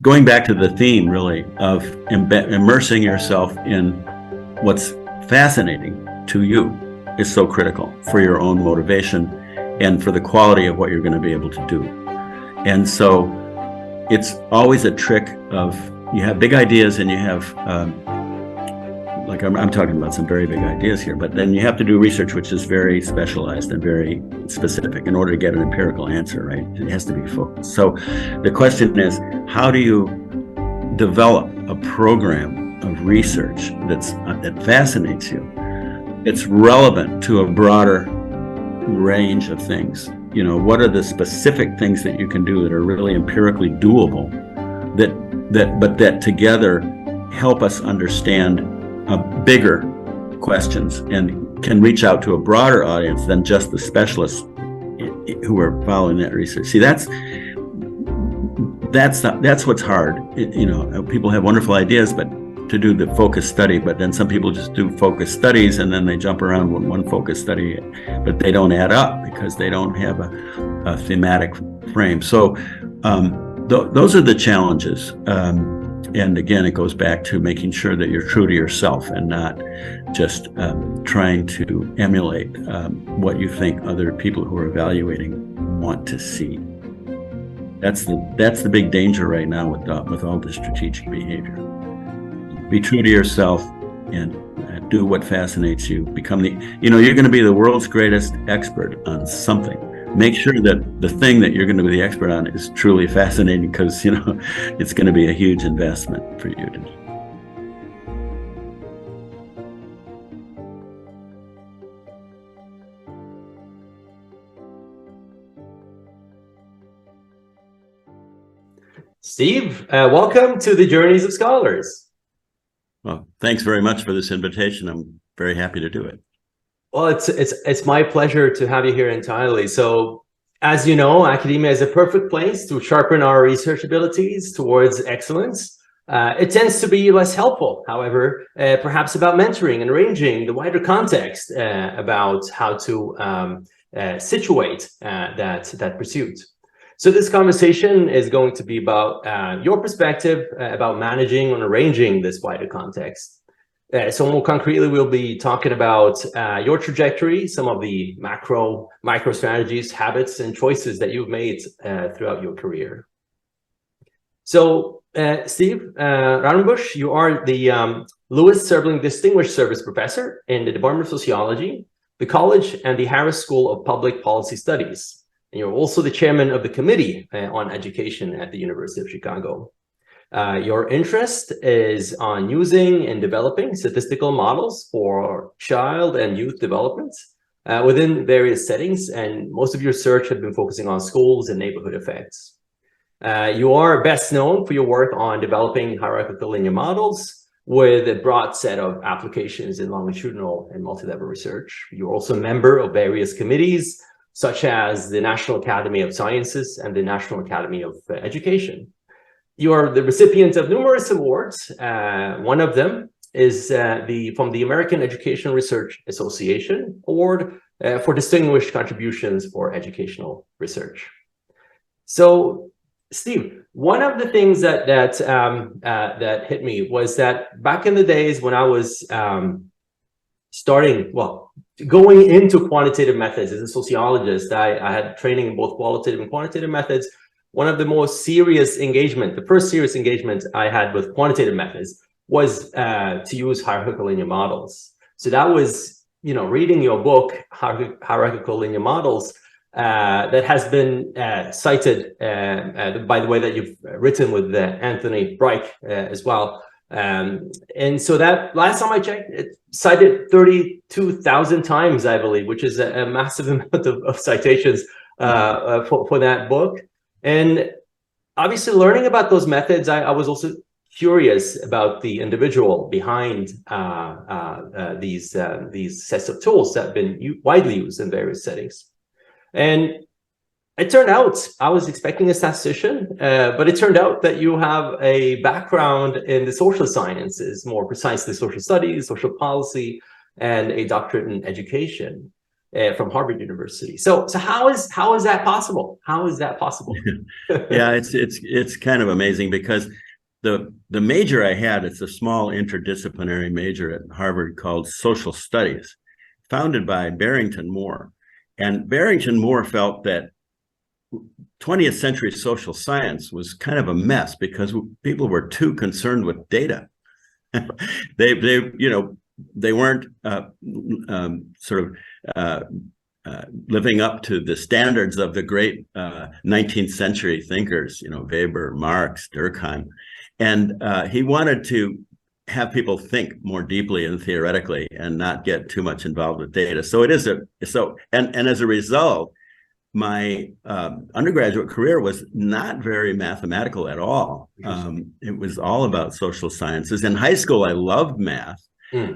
going back to the theme really of immersing yourself in what's fascinating to you is so critical for your own motivation and for the quality of what you're going to be able to do. And so it's always a trick of, you have big ideas and you have like I'm talking about some very big ideas here, but then you have to do research which is very specialized and very specific in order to get an empirical answer, right? It has to be focused. So the question is, how do you develop a program of research that fascinates you, it's relevant to a broader range of things? You know, what are the specific things that you can do that are really empirically doable, but that together help us understand bigger questions and can reach out to a broader audience than just the specialists who are following that research. See, that's what's hard. You know, people have wonderful ideas, but to do the focus study, but then some people just do focus studies and then they jump around with one focus study, but they don't add up because they don't have a thematic frame. So those are the challenges. And again, it goes back to making sure that you're true to yourself and not just trying to emulate what you think other people who are evaluating want to see. That's the big danger right now with all the strategic behavior. Be true to yourself and do what fascinates you. Become you're going to be the world's greatest expert on something. Make sure that the thing that you're going to be the expert on is truly fascinating, because it's going to be a huge investment for you to do. Steve, welcome to the Journeys of Scholars. Well, thanks very much for this invitation. I'm very happy to do it. Well, it's my pleasure to have you here entirely. So, as you know, academia is a perfect place to sharpen our research abilities towards excellence. It tends to be less helpful, however, perhaps about mentoring and arranging the wider context about how to situate that pursuit. So this conversation is going to be about your perspective about managing and arranging this wider context. So more concretely, we'll be talking about your trajectory, some of the micro strategies, habits, and choices that you've made throughout your career. So, Steve Raudenbush, you are the Lewis-Sebring Distinguished Service Professor in the Department of Sociology, the College, and the Harris School of Public Policy Studies. And you're also the chairman of the Committee on Education at the University of Chicago. Your interest is on using and developing statistical models for child and youth development within various settings, and most of your research has been focusing on schools and neighborhood effects. You are best known for your work on developing hierarchical linear models with a broad set of applications in longitudinal and multi-level research. You're also a member of various committees, such as the National Academy of Sciences and the National Academy of Education. You are the recipient of numerous awards. One of them is from the American Education Research Association Award for Distinguished Contributions for Educational Research. So, Steve, one of the things that hit me was that back in the days when I was going into quantitative methods as a sociologist, I had training in both qualitative and quantitative methods. One of the most serious engagement, the first serious engagement I had with quantitative methods was to use hierarchical linear models. So that was, reading your book, Hierarchical Linear Models, that has been cited, by the way, that you've written with Anthony Reich as well. And so that last time I checked, it cited 32,000 times, I believe, which is a massive amount of citations for that book. And obviously, learning about those methods, I was also curious about the individual behind these sets of tools that have been widely used in various settings. And it turned out, I was expecting a statistician, but it turned out that you have a background in the social sciences, more precisely social studies, social policy, and a doctorate in education. from Harvard University. So how is that possible? How is that possible? Yeah, it's kind of amazing because the major I had, it's a small interdisciplinary major at Harvard called Social Studies, founded by Barrington Moore. And Barrington Moore felt that 20th century social science was kind of a mess because people were too concerned with data. They weren't living up to the standards of the great 19th century thinkers, Weber, Marx, Durkheim. And he wanted to have people think more deeply and theoretically and not get too much involved with data. So it is and as a result, my undergraduate career was not very mathematical at all. It was all about social sciences. In high school, I loved math,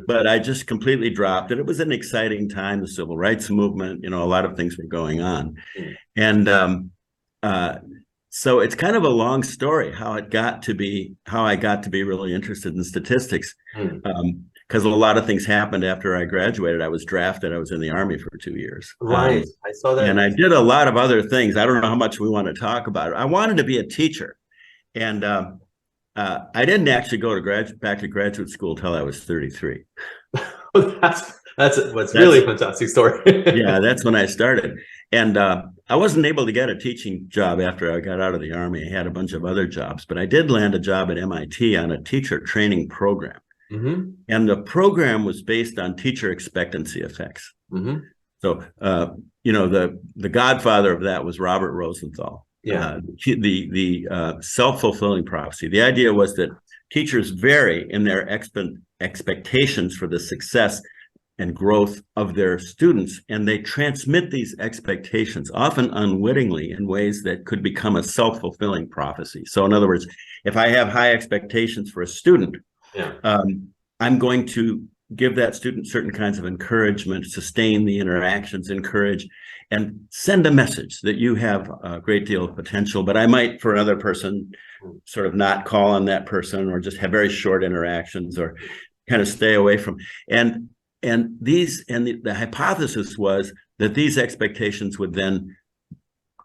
but I just completely dropped it. It was an exciting time, the civil rights movement, a lot of things were going on. And so it's kind of a long story how I got to be really interested in statistics. Because a lot of things happened after I graduated. I was drafted. I was in the Army for 2 years. Right. I saw that. And I did a lot of other things. I don't know how much we want to talk about it. I wanted to be a teacher. And I didn't actually go to back to graduate school until I was 33. That's really a fantastic story. Yeah, that's when I started. And I wasn't able to get a teaching job after I got out of the Army. I had a bunch of other jobs, but I did land a job at MIT on a teacher training program. And the program was based on teacher expectancy effects. So, the godfather of that was Robert Rosenthal. Yeah. The self-fulfilling prophecy. The idea was that teachers vary in their expectations for the success and growth of their students, and they transmit these expectations, often unwittingly, in ways that could become a self-fulfilling prophecy. So in other words, if I have high expectations for a student, I'm going to give that student certain kinds of encouragement, sustain the interactions, encourage, and send a message that you have a great deal of potential, but I might, for another person, sort of not call on that person or just have very short interactions or kind of stay away from. And the hypothesis was that these expectations would then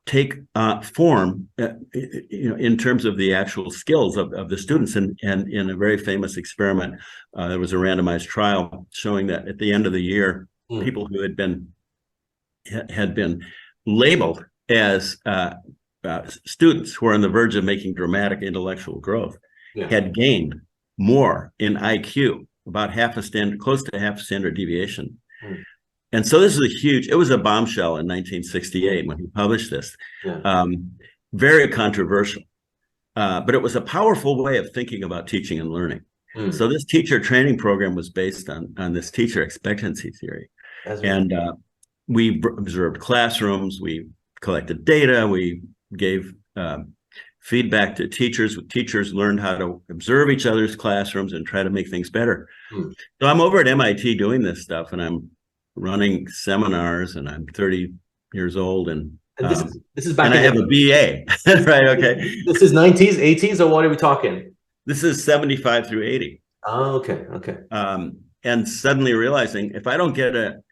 take form, in terms of the actual skills of the students. And in a very famous experiment, there was a randomized trial showing that at the end of the year, people who had been labeled as students who are on the verge of making dramatic intellectual growth had gained more in IQ, about close to half a standard deviation. And so this is it was a bombshell in 1968 when he published this. Very controversial, but it was a powerful way of thinking about teaching and learning. So this teacher training program was based on this teacher expectancy theory. And we observed classrooms, we collected data, we gave feedback to teachers. Teachers learned how to observe each other's classrooms and try to make things better. So I'm over at MIT doing this stuff, and I'm running seminars, and I'm 30 years old, and this is back. And I have a BA, right? Okay. This is 90s, 80s, or what are we talking? This is 75 through 80. Oh, okay. And suddenly realizing if I don't get an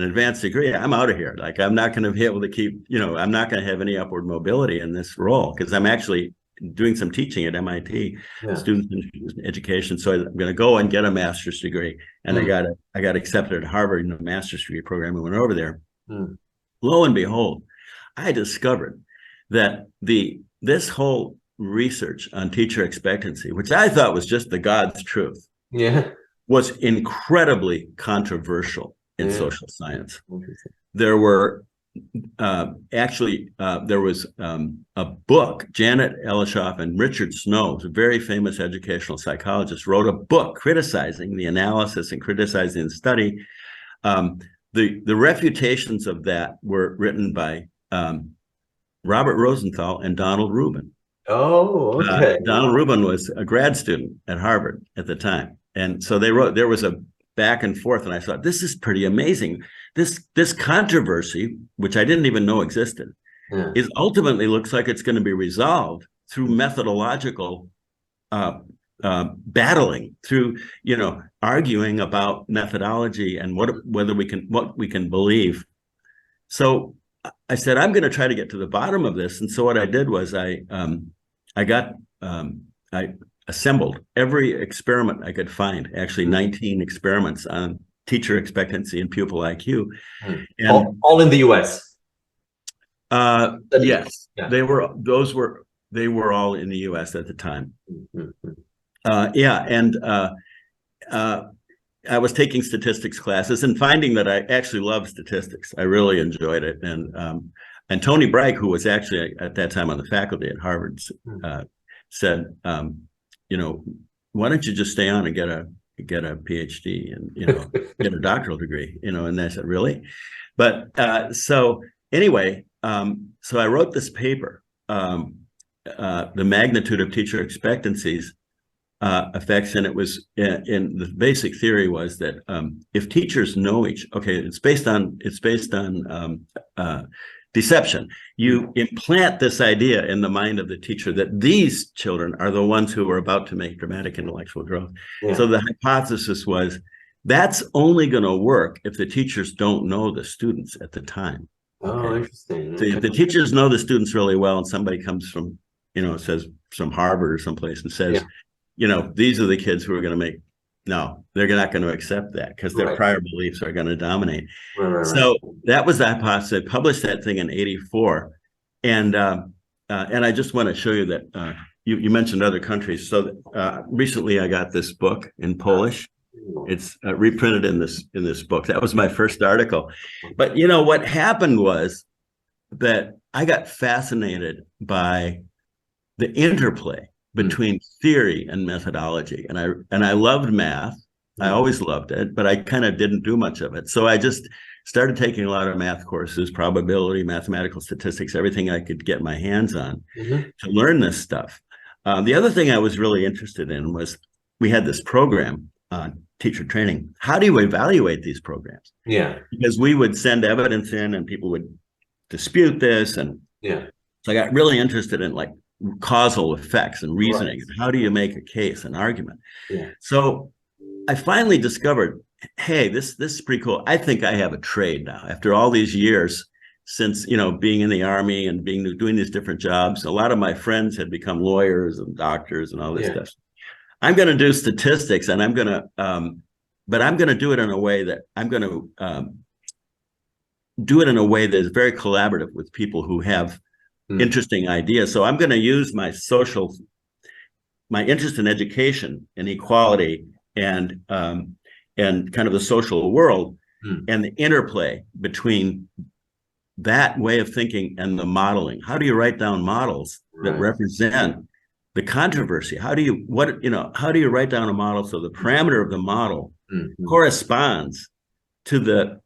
advanced degree, I'm out of here. Like I'm not going to be able to keep, I'm not going to have any upward mobility in this role because I'm actually doing some teaching at MIT, students in education. So I'm going to go and get a master's degree, and I got accepted at Harvard in a master's degree program. And went over there. Lo and behold, I discovered that this whole research on teacher expectancy, which I thought was just the God's truth, was incredibly controversial in social science. There were there was a book. Janet Ellishoff and Richard Snow, a very famous educational psychologist, wrote a book criticizing the analysis and criticizing the study. The refutations of that were written by Robert Rosenthal and Donald Rubin. Oh, okay. Donald Rubin was a grad student at Harvard at the time. And so there was a back and forth, and I thought, this is pretty amazing. This controversy, which I didn't even know existed, ultimately looks like it's going to be resolved through methodological battling through, arguing about methodology and what we can believe. So I said, I'm going to try to get to the bottom of this. And so what I did was I assembled every experiment I could find, actually 19 experiments on teacher expectancy and pupil IQ. And all in the US. Yes, yeah. They were all in the US at the time. I was taking statistics classes and finding that I actually loved statistics. I really enjoyed it. And Tony Bragg, who was actually at that time on the faculty at Harvard, said, why don't you just stay on and get a PhD and get a doctoral degree? And I said, really? But so anyway, so I wrote this paper, the magnitude of teacher expectancies effects, and it was in the basic theory was that if teachers know it's based on deception. You implant this idea in the mind of the teacher that these children are the ones who are about to make dramatic intellectual growth. Yeah. So the hypothesis was that's only going to work if the teachers don't know the students at the time. Oh, interesting. So if the teachers know the students really well, and somebody comes from, says from Harvard or someplace and says, these are the kids who are going to make. No, they're not going to accept that because their prior beliefs are going to dominate. So that was the hypothesis. I published that thing in '84, and I just want to show you that you mentioned other countries. So recently, I got this book in Polish. It's reprinted in this book. That was my first article. But what happened was that I got fascinated by the interplay between theory and methodology. And I loved math. I always loved it, but I kind of didn't do much of it. So I just started taking a lot of math courses, probability, mathematical statistics, everything I could get my hands on to learn this stuff. The other thing I was really interested in was we had this program on teacher training. How do you evaluate these programs? Yeah. Because we would send evidence in and people would dispute this. And so I got really interested in causal effects and reasoning. Right. How do you make a case, an argument? Yeah. So I finally discovered, hey, this is pretty cool. I think I have a trade now. After all these years since, being in the Army and doing these different jobs, a lot of my friends had become lawyers and doctors and all this stuff. I'm going to do statistics, and I'm going to, but I'm going to do it in a way that I'm going to do it in a way that is very collaborative with people who have interesting ideas. So I'm going to use my interest in education and equality and kind of the social world and the interplay between that way of thinking and the modeling. How do you write down models that represent the controversy? How do you write down a model so the parameter of the model corresponds to the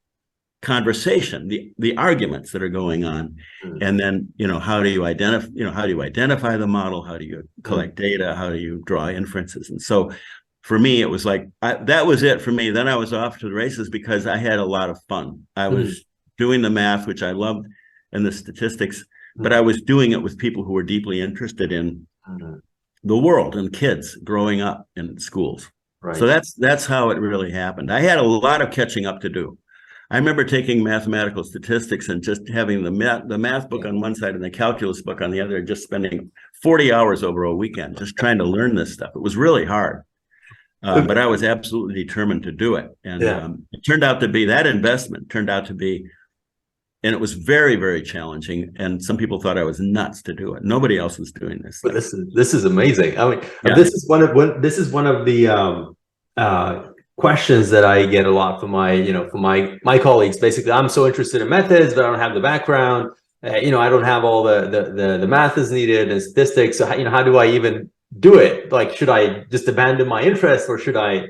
conversation, the arguments that are going on, and then how do you identify the model? How do you collect data? How do you draw inferences? And so, for me, it was that was it for me. Then I was off to the races because I had a lot of fun. I was doing the math, which I loved, and the statistics, but I was doing it with people who were deeply interested in the world and kids growing up in schools. Right. So that's how it really happened. I had a lot of catching up to do. I remember taking mathematical statistics and just having the math book on one side and the calculus book on the other, just spending 40 hours over a weekend just trying to learn this stuff. It was really hard, but I was absolutely determined to do it. And it turned out to be, that investment turned out to be, and it was very, very challenging. And some people thought I was nuts to do it. Nobody else was doing this. But this is amazing. I mean, this is one of the questions that I get a lot from my colleagues. Basically, I'm so interested in methods, but I don't have the background. I don't have all the math is needed and statistics. So how do I even do it? Should I just abandon my interest, or should I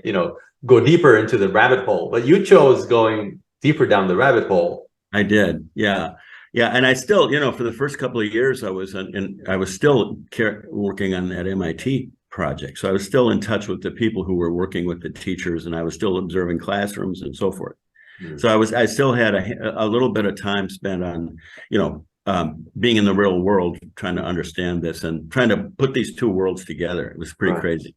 go deeper into the rabbit hole? But you chose going deeper down the rabbit hole. I did, yeah, and I still, for the first couple of years, I was still working on that MIT project. So I was still in touch with the people who were working with the teachers, and I was still observing classrooms and so forth. So I still had a little bit of time spent on, being in the real world, trying to understand this and trying to put these two worlds together. It was pretty crazy.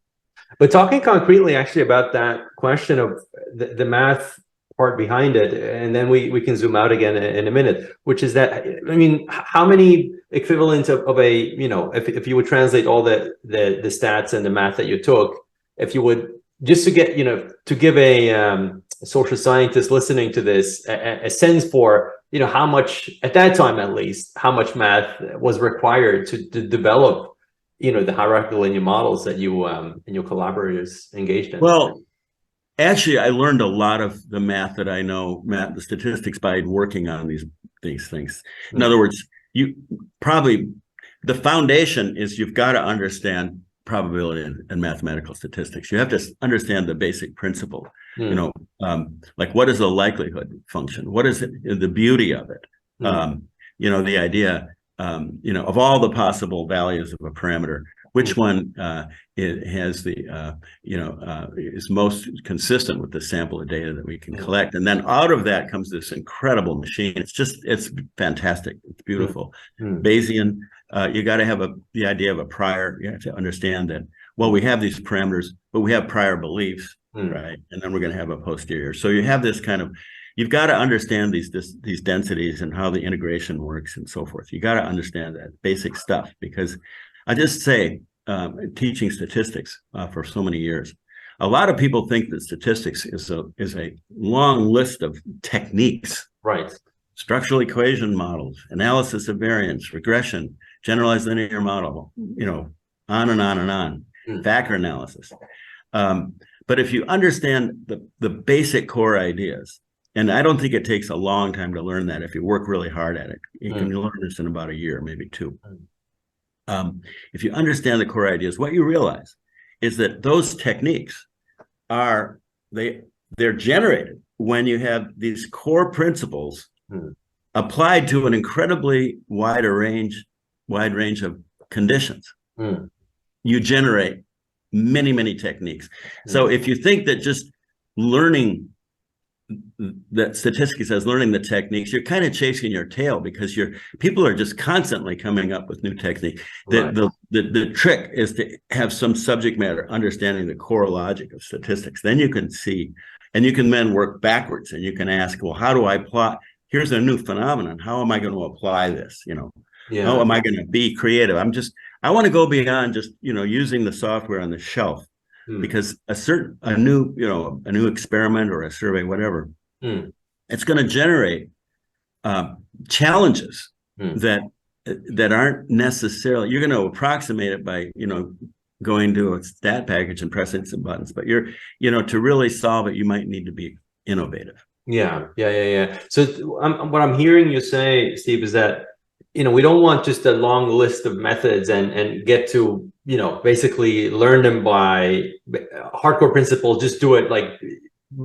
But talking concretely actually about that question of the math part behind it, and then we can zoom out again in a minute, which is that, I mean, how many equivalents of a, you know, if you would translate all the stats and the math that you took, if you would, just to get, you know, to give a social scientist listening to this a sense for, you know, how much, at that time at least, how much math was required to develop, you know, the hierarchical linear models that you and your collaborators engaged in. Well, actually, I learned a lot of the math that I know, the statistics, by working on these things. In other words, you probably, the foundation is you've got to understand probability and mathematical statistics. You have to understand the basic principle. You know, like, what is the likelihood function? What is it, the beauty of it? You know, the idea, you know, of all the possible values of a parameter, which one it has the, you know, is most consistent with the sample of data that we can collect. And then out of that comes this incredible machine. It's fantastic. It's beautiful. Bayesian, you got to have the idea of a prior. You have to understand that, well, we have these parameters, but we have prior beliefs, right? And then we're going to have a posterior. So you have this kind of, you've got to understand these densities and how the integration works and so forth. You got to understand that basic stuff, because I just say, teaching statistics for so many years, a lot of people think that statistics is a long list of techniques, right? Structural equation models, analysis of variance, regression, generalized linear model, you know, on and on and on, factor analysis. But if you understand the basic core ideas, and I don't think it takes a long time to learn that if you work really hard at it, you can learn this in about a year, maybe two. If you understand the core ideas, what you realize is that those techniques they're generated when you have these core principles applied to an incredibly wide range of conditions. You generate many techniques. So if you think that just learning that statistics as learning the techniques, you're kind of chasing your tail, because people are just constantly coming up with new technique. The trick is to have some subject matter understanding the core logic of statistics. Then you can see, and you can then work backwards, and you can ask, well, how do I plot? Here's a new phenomenon. How am I going to apply this? You know, how am I going to be creative? I want to go beyond just, you know, using the software on the shelf. Because a new experiment or a survey, whatever, it's going to generate challenges that aren't necessarily, you're going to approximate it by, you know, going to a stat package and pressing some buttons, but to really solve it, you might need to be innovative. Yeah. So what I'm hearing you say, Steve, is that, you know, we don't want just a long list of methods and get to, you know, basically learn them by hardcore principles, just do it. Like,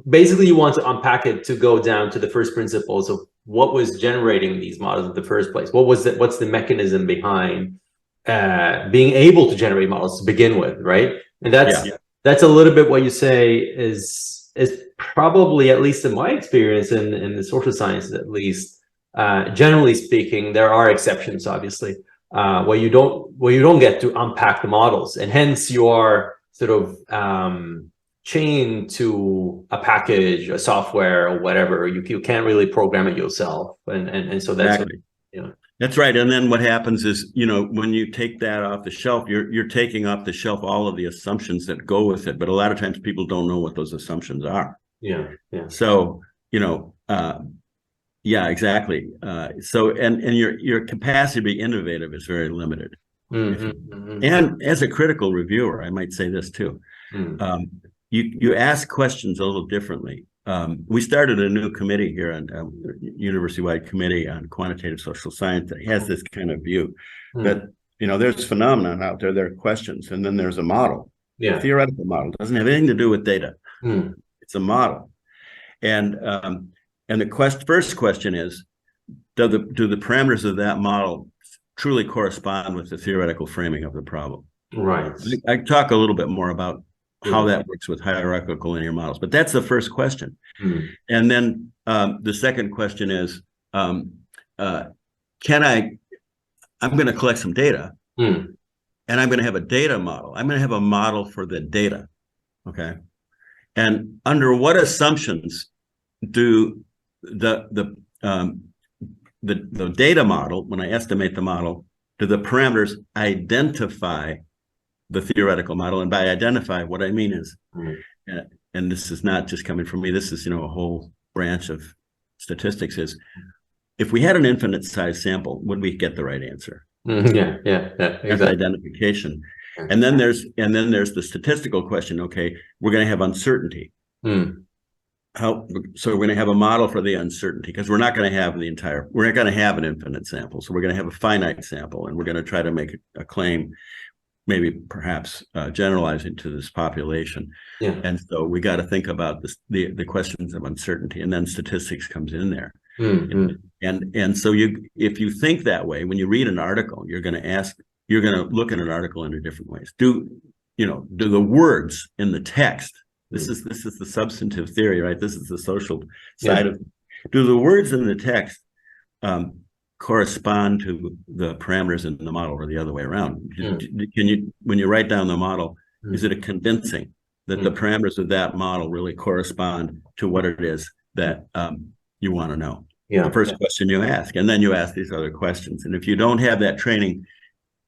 basically you want to unpack it to go down to the first principles of what was generating these models in the first place. What's the mechanism behind being able to generate models to begin with, right? And that's a little bit what you say is probably, at least in my experience in the social sciences, at least, generally speaking, there are exceptions, obviously, where you don't get to unpack the models, and hence you are sort of chained to a package, a software, or whatever. You can't really program it yourself, and so that's exactly. That's right. And then what happens is, you know, when you take that off the shelf, you're taking off the shelf all of the assumptions that go with it. But a lot of times people don't know what those assumptions are. Yeah. So, you know. Yeah, exactly. So, and your capacity to be innovative is very limited. And as a critical reviewer, I might say this too. You ask questions a little differently. We started a new committee here, a university-wide committee on quantitative social science that has this kind of view that, you know, there's phenomenon out there, there are questions, and then there's a model. A theoretical model. It doesn't have anything to do with data. It's a model. And the first question is, do the parameters of that model truly correspond with the theoretical framing of the problem? Right. I talk a little bit more about how that works with hierarchical linear models, but that's the first question. And then the second question is, I'm going to collect some data, and I'm going to have a data model. I'm going to have a model for the data. Okay. And under what assumptions do the data model, when I estimate the model, do the parameters identify the theoretical model? And by identify, what I mean is, and this is not just coming from me, this is, a whole branch of statistics, is if we had an infinite size sample, would we get the right answer? Yeah, exactly. That's identification. And then there's the statistical question. Okay, we're going to have uncertainty. So we're going to have a model for the uncertainty, because we're not going to have we're not going to have an infinite sample. So we're going to have a finite sample, and we're going to try to make a claim, maybe perhaps generalizing to this population. Yeah. And so we got to think about this, the questions of uncertainty, and then statistics comes in there. And so if you think that way, when you read an article, you're going to look at an article in different ways. Do the words in the text, this is the substantive theory, right? This is the social side of, do the words in the text correspond to the parameters in the model, or the other way around? When you write down the model, is it convincing that the parameters of that model really correspond to what it is that you want to know? The first question you ask, and then you ask these other questions. And if you don't have that training,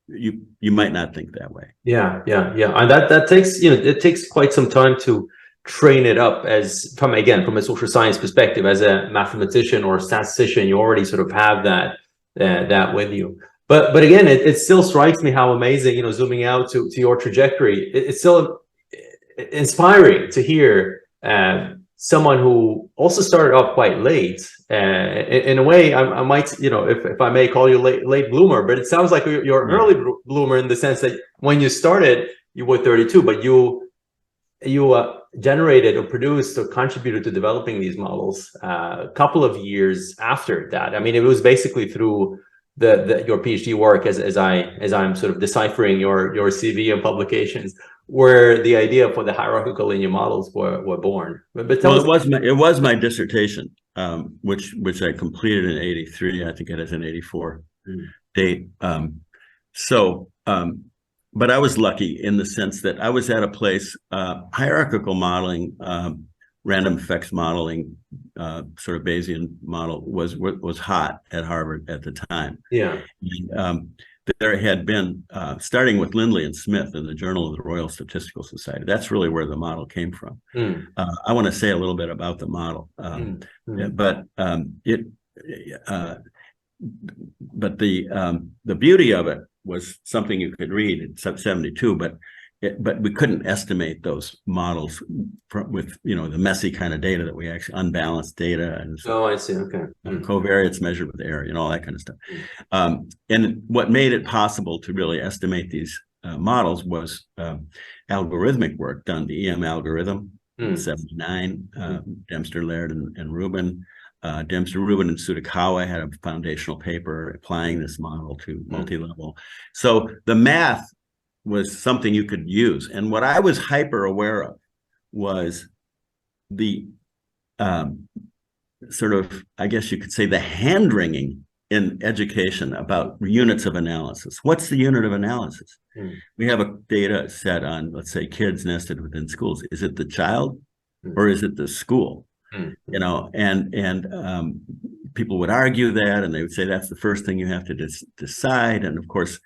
you might not think that way. Yeah. And that takes, it takes quite some time to train it up, as from a social science perspective. As a mathematician or a statistician, you already sort of have that with you. But again, it still strikes me how amazing, zooming out to your trajectory, it's still inspiring to hear someone who also started off quite late. In a way, I might, if I may call you late bloomer, but it sounds like you're an early bloomer, in the sense that when you started, you were 32, but you generated or produced or contributed to developing these models a couple of years after that. I mean, it was basically through your PhD work, as I'm sort of deciphering your CV and publications, where the idea for the hierarchical linear models were born. But it was my dissertation, which I completed in '83. I think it has an '84 date. But I was lucky in the sense that I was at a place, hierarchical modeling, random effects modeling, sort of Bayesian model was hot at Harvard at the time. Yeah. And, there had been, starting with Lindley and Smith in the Journal of the Royal Statistical Society. That's really where the model came from. I want to say a little bit about the model, but the beauty of it was something you could read in sub 72, but we couldn't estimate those models with the messy kind of data that we actually, unbalanced data, and I see. Okay. Covariates measured with error, all that kind of stuff. And what made it possible to really estimate these models was algorithmic work done. The EM algorithm, 79, Dempster, Laird, and Rubin. Dempster, Rubin, and Tsutakawa had a foundational paper applying this model to multi-level. So the math was something you could use. And what I was hyper aware of was the sort of, I guess you could say, the hand-wringing in education about units of analysis. What's the unit of analysis? We have a data set on, let's say, kids nested within schools. Is it the child or is it the school? And people would argue that, and they would say that's the first thing you have to decide. And of course,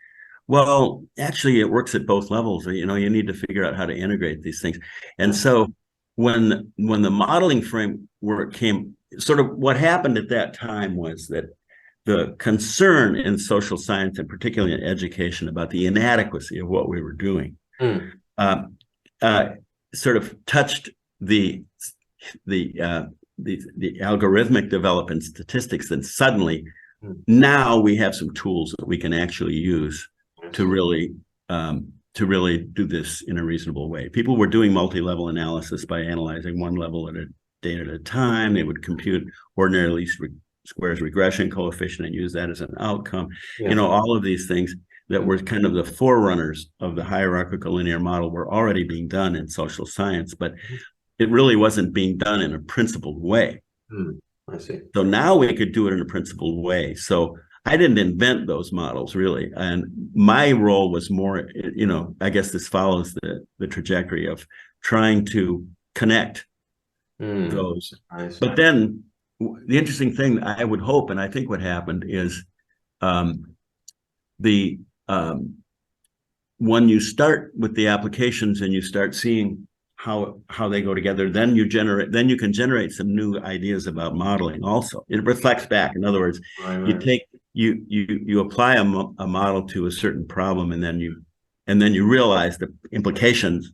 well, actually, it works at both levels. You need to figure out how to integrate these things. And so when the modeling framework came, sort of what happened at that time was that the concern in social science, and particularly in education, about the inadequacy of what we were doing, sort of touched the algorithmic development in statistics. Then suddenly, now we have some tools that we can actually use to really do this in a reasonable way. People were doing multi-level analysis by analyzing one level at a data at a time. They would compute ordinary least squares regression coefficient and use that as an outcome. All of these things that were kind of the forerunners of the hierarchical linear model were already being done in social science, but it really wasn't being done in a principled way. I see. So now we could do it in a principled way. So I didn't invent those models really. And my role was more, I guess this follows the trajectory of trying to connect those. But then the interesting thing I would hope, and I think what happened is when you start with the applications and you start seeing how they go together, then you can generate some new ideas about modeling also. It reflects back. In other words, you apply a model to a certain problem, and then you realize the implications.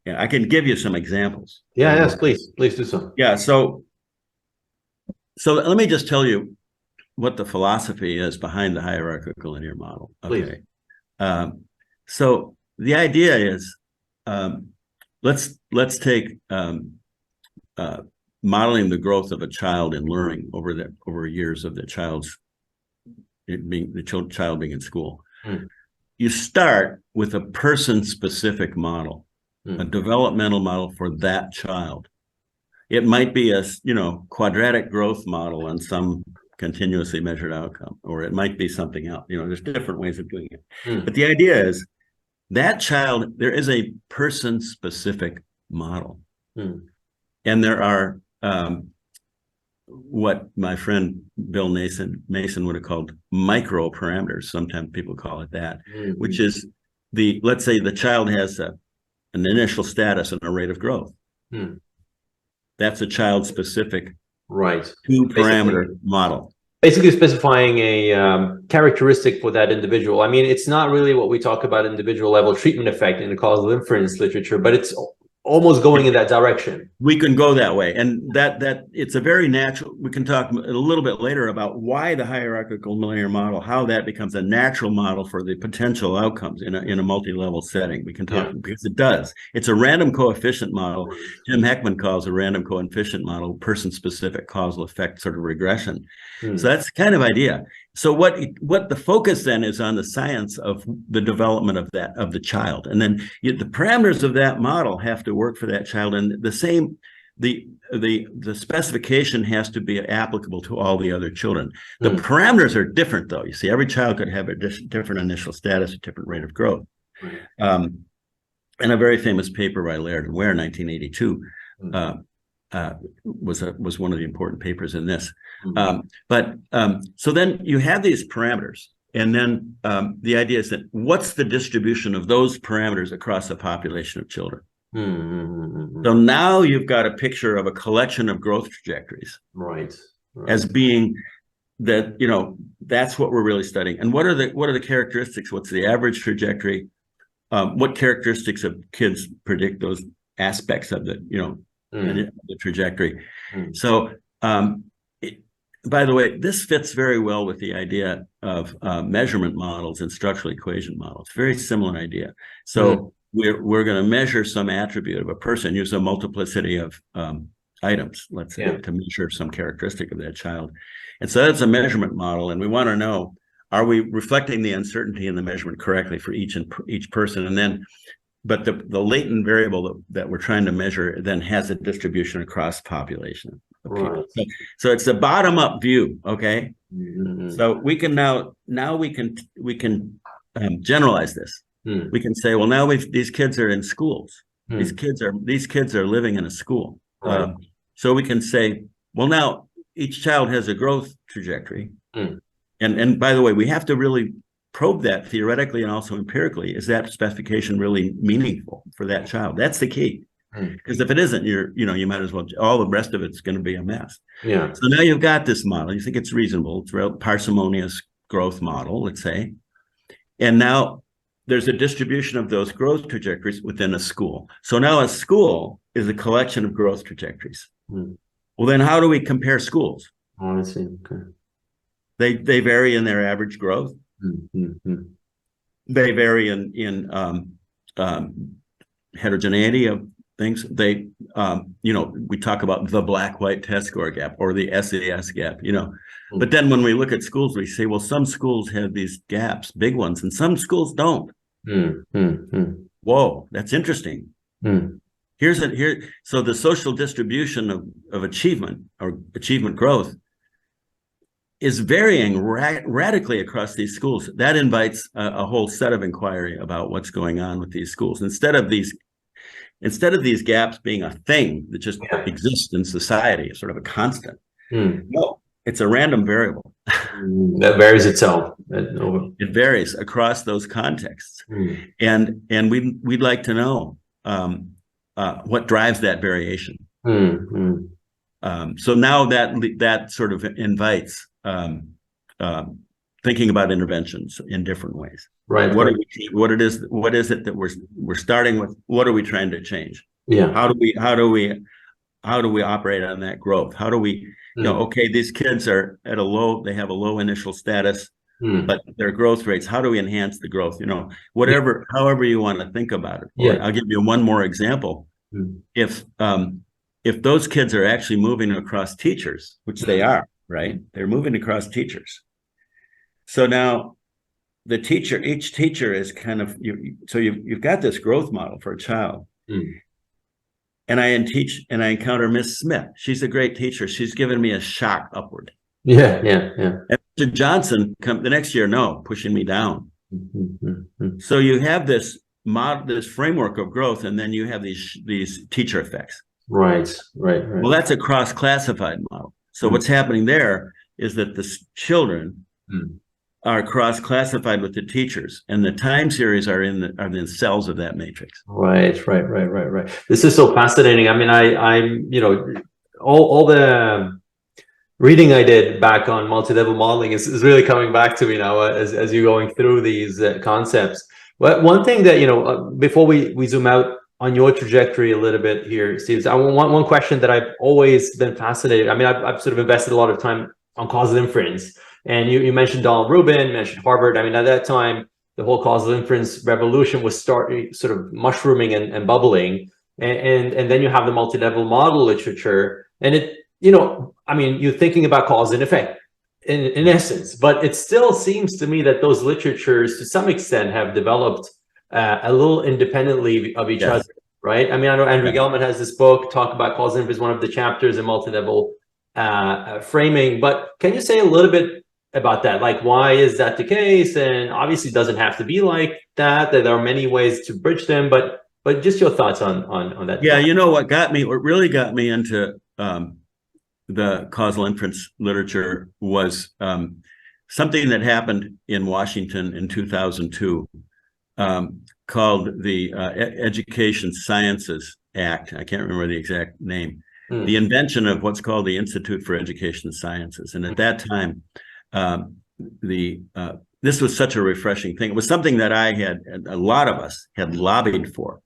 Yeah, I can give you some examples. Yeah, yes, please do so. Yeah, so let me just tell you what the philosophy is behind the hierarchical linear model. Okay. So the idea is, let's take modeling the growth of a child in learning over years of the child being in school. You start with a person-specific model, a developmental model for that child. It might be a quadratic growth model on some continuously measured outcome, or it might be something else. There's different ways of doing it. But the idea is that child, there is a person-specific model. And there are what my friend Bill Mason would have called micro parameters. Sometimes people call it that, which is let's say the child has an initial status and a rate of growth. That's a child-specific two-parameter model. Basically specifying a characteristic for that individual. I mean, it's not really what we talk about individual level treatment effect in the causal inference literature, but it's almost going in that direction. We can go that way, and that it's a very natural. We can talk a little bit later about why the hierarchical linear model, how that becomes a natural model for the potential outcomes in a multi-level setting. We can talk because it does. It's a random coefficient model. Jim Heckman calls a random coefficient model person-specific causal effect sort of regression. So that's the kind of idea. So what the focus then is on the science of the development of the child, and then the parameters of that model have to work for that child, and the specification has to be applicable to all the other children. The parameters are different, though. You see, every child could have a different initial status, a different rate of growth. And a very famous paper by Laird and Ware in 1982 was one of the important papers in this. So then you have these parameters, and then the idea is that what's the distribution of those parameters across a population of children? So now you've got a picture of a collection of growth trajectories, as being that, that's what we're really studying. And what are the characteristics? What's the average trajectory? What characteristics of kids predict those aspects of the trajectory? So by the way, this fits very well with the idea of measurement models and structural equation models. Very similar idea. So we're going to measure some attribute of a person, use a multiplicity of items, let's say, to measure some characteristic of that child. And so that's a measurement model, and we want to know, are we reflecting the uncertainty in the measurement correctly for each person? And then, but the latent variable that we're trying to measure then has a distribution across population of people. So it's a bottom-up view, okay? So we can now we can generalize this. We can say, well, now these kids are in schools. These kids are living in a school. So we can say, well, now each child has a growth trajectory. And by the way, we have to really probe that theoretically and also empirically. Is that specification really meaningful for that child? That's the key. Because if it isn't, you might as well, all the rest of it's going to be a mess. So now you've got this model. You think it's reasonable. It's a parsimonious growth model, let's say. And now there's a distribution of those growth trajectories within a school. So now a school is a collection of growth trajectories. Well, then how do we compare schools? I see. Okay. They vary in their average growth. They vary in heterogeneity of things. They, we talk about the black-white test score gap or the SAS gap, But then when we look at schools, we say, well, some schools have these gaps, big ones, and some schools don't. Whoa, that's interesting. So the social distribution of achievement or achievement growth is varying radically across these schools. That invites a whole set of inquiry about what's going on with these schools. Instead of these gaps being a thing that just exists in society, sort of a constant. No, it's a random variable. That varies itself. It varies across those contexts. And we'd like to know what drives that variation. So now that sort of invites thinking about interventions in different ways. Right. What is it that we're starting with? What are we trying to change? Yeah. How do we operate on that growth? How do we, okay, these kids are at they have a low initial status, but their growth rates, how do we enhance the growth? However you want to think about it. I'll give you one more example. If those kids are actually moving across teachers, which they are, right? They're moving across teachers. So now each teacher is kind of, you've got this growth model for a child. And I encounter Miss Smith. She's a great teacher. She's given me a shock upward. Yeah. And Mr. Johnson the next year, pushing me down. So you have this model, this framework of growth, and then you have these teacher effects. Right. Well, that's a cross-classified model. So what's happening there is that the children are cross-classified with the teachers, and the time series are in the cells of that matrix. Right. This is so fascinating. I mean, I'm all the reading I did back on multi-level modeling is really coming back to me now as you're going through these concepts. But one thing that before we zoom out on your trajectory a little bit here, Steve, I want one question that I've always been fascinated. I mean, I've sort of invested a lot of time on causal inference. And you mentioned Donald Rubin, you mentioned Harvard. I mean, at that time, the whole causal inference revolution was sort of mushrooming and bubbling. And then you have the multi-level model literature. And I mean, you're thinking about cause and effect in essence, but it still seems to me that those literatures to some extent have developed a little independently of each other, right? I mean, I know Andrew Gelman has this book, talk about causal inference, one of the chapters in multi-level framing, but can you say a little bit about that? Like, why is that the case? And obviously it doesn't have to be like that. There are many ways to bridge them, but just your thoughts on that. Yeah, what really got me into the causal inference literature was something that happened in Washington in 2002 called the Education Sciences Act. I can't remember the exact name. The invention of what's called the Institute for Education Sciences. And at that time, this was such a refreshing thing. It was something that a lot of us had lobbied for,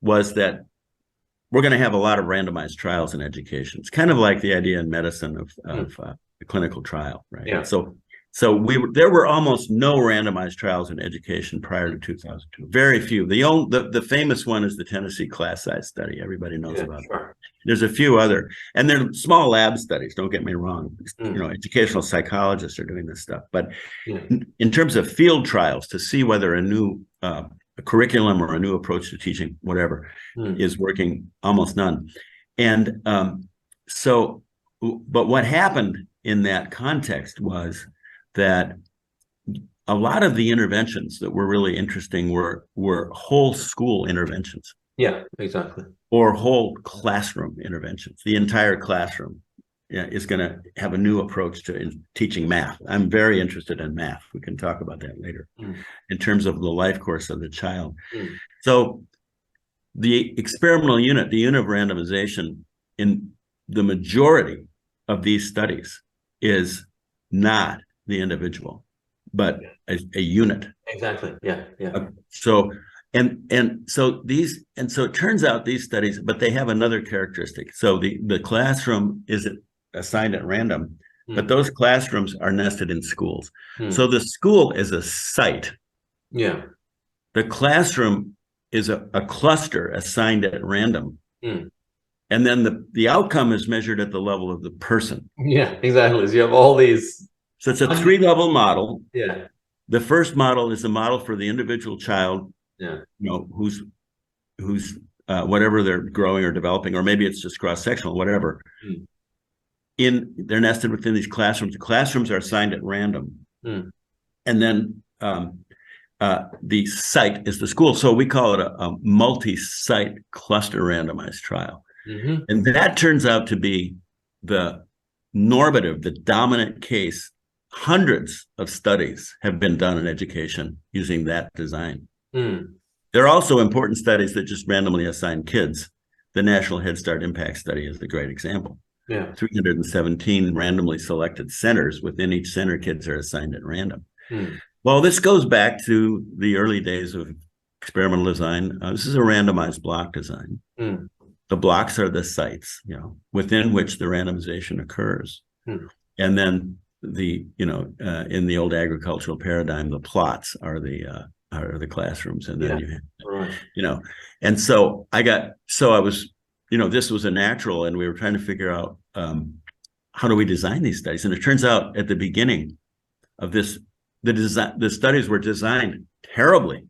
was that we're going to have a lot of randomized trials in education. It's kind of like the idea in medicine of the clinical trial, right? Yeah. So there were almost no randomized trials in education prior to 2002. Very few. The famous one is the Tennessee class size study. Everybody knows about it. There's a few other, and they're small lab studies. Don't get me wrong. Educational psychologists are doing this stuff. But in terms of field trials to see whether a new a curriculum or a new approach to teaching, whatever, is working, almost none. And but what happened in that context was that a lot of the interventions that were really interesting were whole school interventions. Yeah, exactly. Or whole classroom interventions. The entire classroom is going to have a new approach to teaching math. I'm very interested in math. We can talk about that later in terms of the life course of the child. So the experimental unit, the unit of randomization in the majority of these studies is not the individual, but a unit. Exactly. Yeah. So it turns out these studies, but they have another characteristic. So the classroom isn't assigned at random, but those classrooms are nested in schools. So the school is a site. Yeah. The classroom is a cluster assigned at random. And then the outcome is measured at the level of the person. Yeah, exactly. So you have all these. So it's a 3-level model. Yeah. The first model is the model for the individual child. Yeah. Who's whatever they're growing or developing, or maybe it's just cross-sectional, whatever. they're nested within these classrooms. The classrooms are assigned at random. And then the site is the school. So we call it a multi-site cluster randomized trial. And that turns out to be the normative, the dominant case. Hundreds of studies have been done in education using that design. There are also important studies that just randomly assign kids. The National Head Start Impact Study is the great example. 317 randomly selected centers. Within each center, kids are assigned at random. Well, this goes back to the early days of experimental design. This is a randomized block design. The blocks are the sites, within which the randomization occurs. And then in the old agricultural paradigm, the plots are the classrooms, and then you have, and so I was, this was a natural, and we were trying to figure out how do we design these studies. And it turns out at the beginning of this, the studies were designed terribly.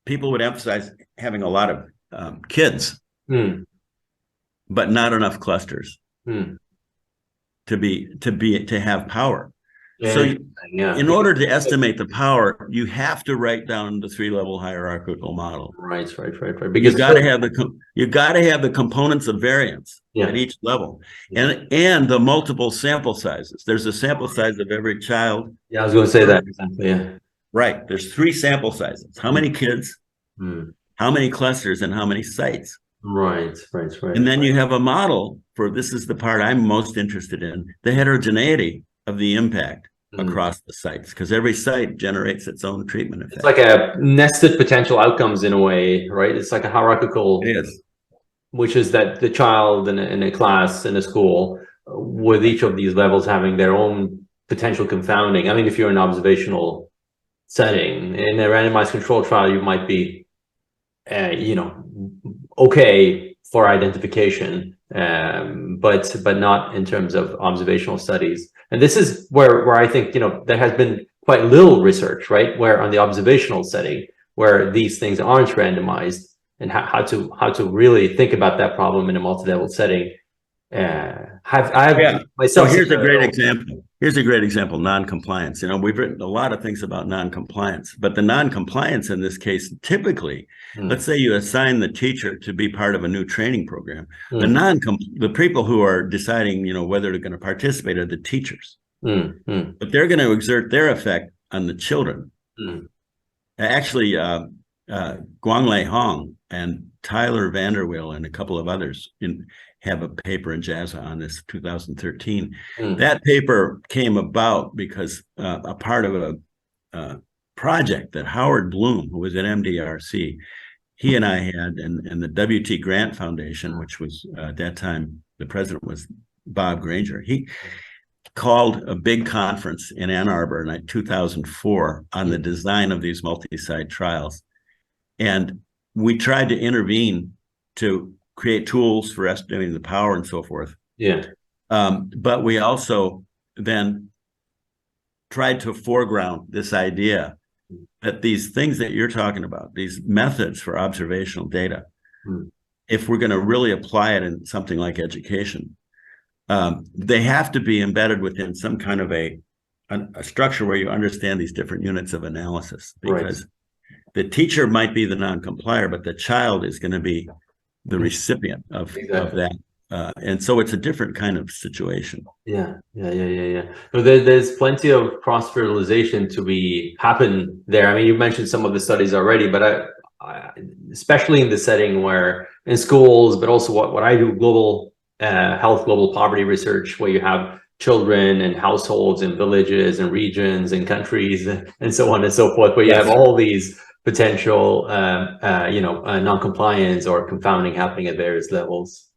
People would emphasize having a lot of kids, but not enough clusters to have power. In order to estimate the power, you have to write down the 3-level hierarchical model. Right. Because you got to have the components of variance at each level, and the multiple sample sizes. There's a sample size of every child. I was going to say that exactly. Right. There's 3 sample sizes. How many kids? How many clusters? And how many sites? Right. And then you have a model for, this is the part I'm most interested in, the heterogeneity of the impact across the sites, because every site generates its own treatment effect. It's like a nested potential outcomes in a way, right? It's like a hierarchical. It is. Which is that the child in a class, in a school, with each of these levels having their own potential confounding. I mean, if you're in an observational setting, in a randomized control trial, you might be, okay for identification, but not in terms of observational studies. And this is where I think, there has been quite little research, right? Where on the observational setting, where these things aren't randomized, and how to really think about that problem in a multi-level setting. So here's a great example. Non-compliance. We've written a lot of things about non-compliance, but the non-compliance in this case, typically, let's say you assign the teacher to be part of a new training program. The people who are deciding, whether they're going to participate are the teachers, but they're going to exert their effect on the children. Actually, Guanglei Hong and Tyler Vanderweel and a couple of others have a paper in JASA on this, 2013. That paper came about because a part of a project that Howard Bloom, who was at MDRC, he and I had, and the W.T. Grant Foundation, which was at that time, the president was Bob Granger. He called a big conference in Ann Arbor in 2004 on the design of these multi-site trials. And we tried to intervene to create tools for estimating the power and so forth. But we also then tried to foreground this idea that these things that you're talking about, these methods for observational data, if we're going to really apply it in something like education, they have to be embedded within some kind of a structure where you understand these different units of analysis, because the teacher might be the non-complier, but the child is going to be the recipient of that. And so it's a different kind of situation. No, there's plenty of cross-fertilization to happen there. I mean, you mentioned some of the studies already, but especially in the setting where in schools, but also what I do, global health, global poverty research, where you have children and households and villages and regions and countries and so on and so forth, where you have all these potential, non-compliance or confounding happening at various levels.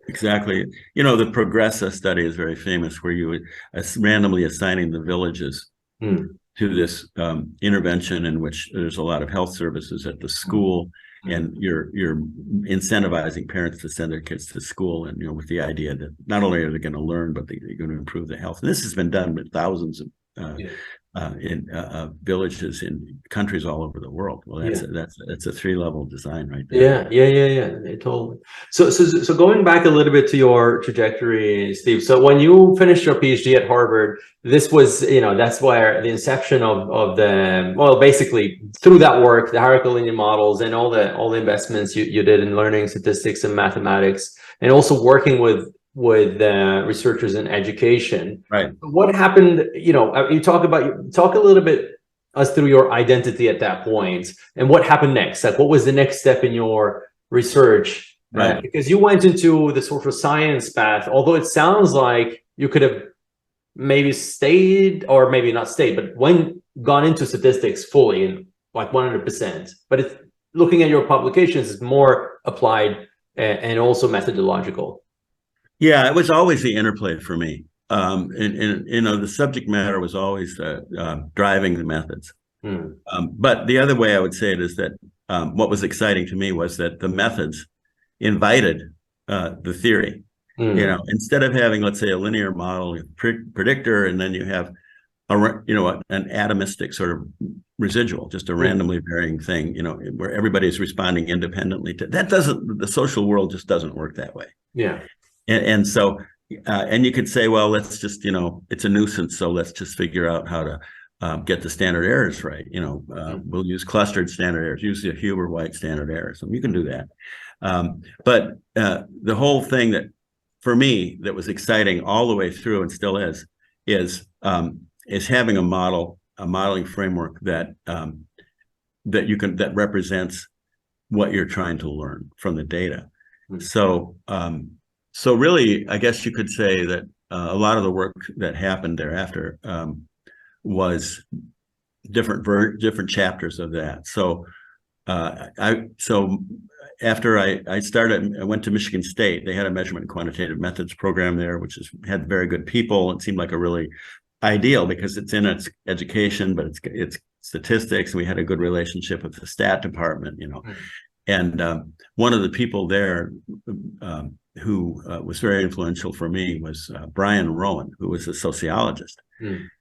Exactly. The Progressa study is very famous, where you would randomly assigning the villages to this intervention in which there's a lot of health services at the school, and you're incentivizing parents to send their kids to school, and with the idea that not only are they going to learn, but they're going to improve the health. And this has been done with thousands of in villages in countries all over the world. Well, that's a three-level design right there. Yeah. Totally. So going back a little bit to your trajectory, Steve. So when you finished your PhD at Harvard, this was, that's where the inception of the, well, basically through that work, the hierarchical linear models and all the investments you did in learning statistics and mathematics, and also working with researchers in education. Right. What happened? You talk a little bit us through your identity at that point and what happened next. Like, what was the next step in your research? Right. Because you went into the social science path, although it sounds like you could have maybe stayed, or maybe not stayed, but gone into statistics fully and like 100%. But it's looking at your publications is more applied and also methodological. Yeah, it was always the interplay for me. And the subject matter was always driving the methods. But the other way I would say it is that what was exciting to me was that the methods invited the theory. Instead of having, let's say, a linear model predictor, and then you have an atomistic sort of residual, just a randomly varying thing, where everybody's responding independently to that. The social world just doesn't work that way. Yeah. And so, and you could say, well, let's just, it's a nuisance, so let's just figure out how to get the standard errors right. We'll use clustered standard errors, use the Huber-White standard errors. You can do that. But the whole thing that, for me, that was exciting all the way through and still is having a modeling framework that represents what you're trying to learn from the data. So really, I guess you could say that a lot of the work that happened thereafter was different chapters of that. So after I went to Michigan State. They had a measurement and quantitative methods program there, which had very good people. It seemed like a really ideal because it's in its education, but it's statistics. And we had a good relationship with the stat department, And one of the people there who was very influential for me was Brian Rowan, who was a sociologist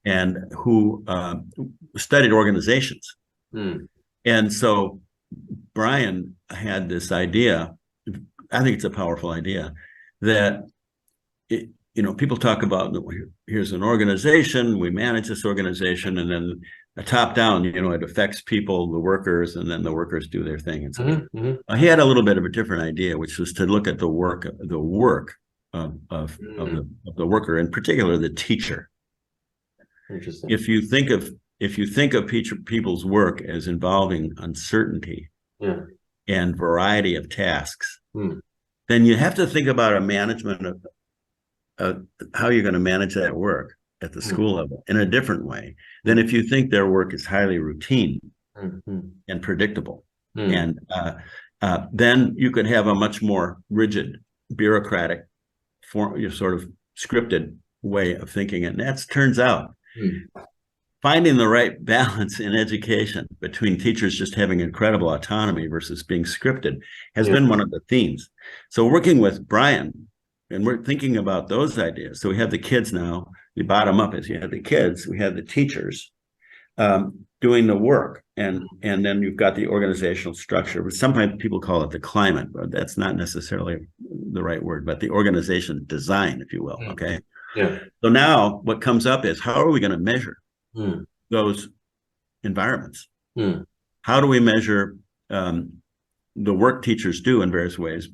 and who studied organizations. And so Brian had this idea, I think it's a powerful idea, that people talk about, here's an organization, we manage this organization, and then a top down, it affects people, the workers, and then the workers do their thing. And so he had a little bit of a different idea, which was to look at the work of the worker, in particular the teacher. Interesting. If you think of people's work as involving uncertainty and variety of tasks, then you have to think about a management of how you're going to manage that work at the school level in a different way than if you think their work is highly routine and predictable. And then you could have a much more rigid, bureaucratic, sort of scripted way of thinking. And that turns out finding the right balance in education between teachers just having incredible autonomy versus being scripted has been one of the themes. So working with Brian, and we're thinking about those ideas. So we have the kids now, the bottom up is you have the kids, we have the teachers doing the work, and then you've got the organizational structure. Sometimes people call it the climate, but that's not necessarily the right word, but the organization design, if you will, okay? Yeah. So now what comes up is, how are we going to measure those environments? How do we measure the work teachers do in various ways,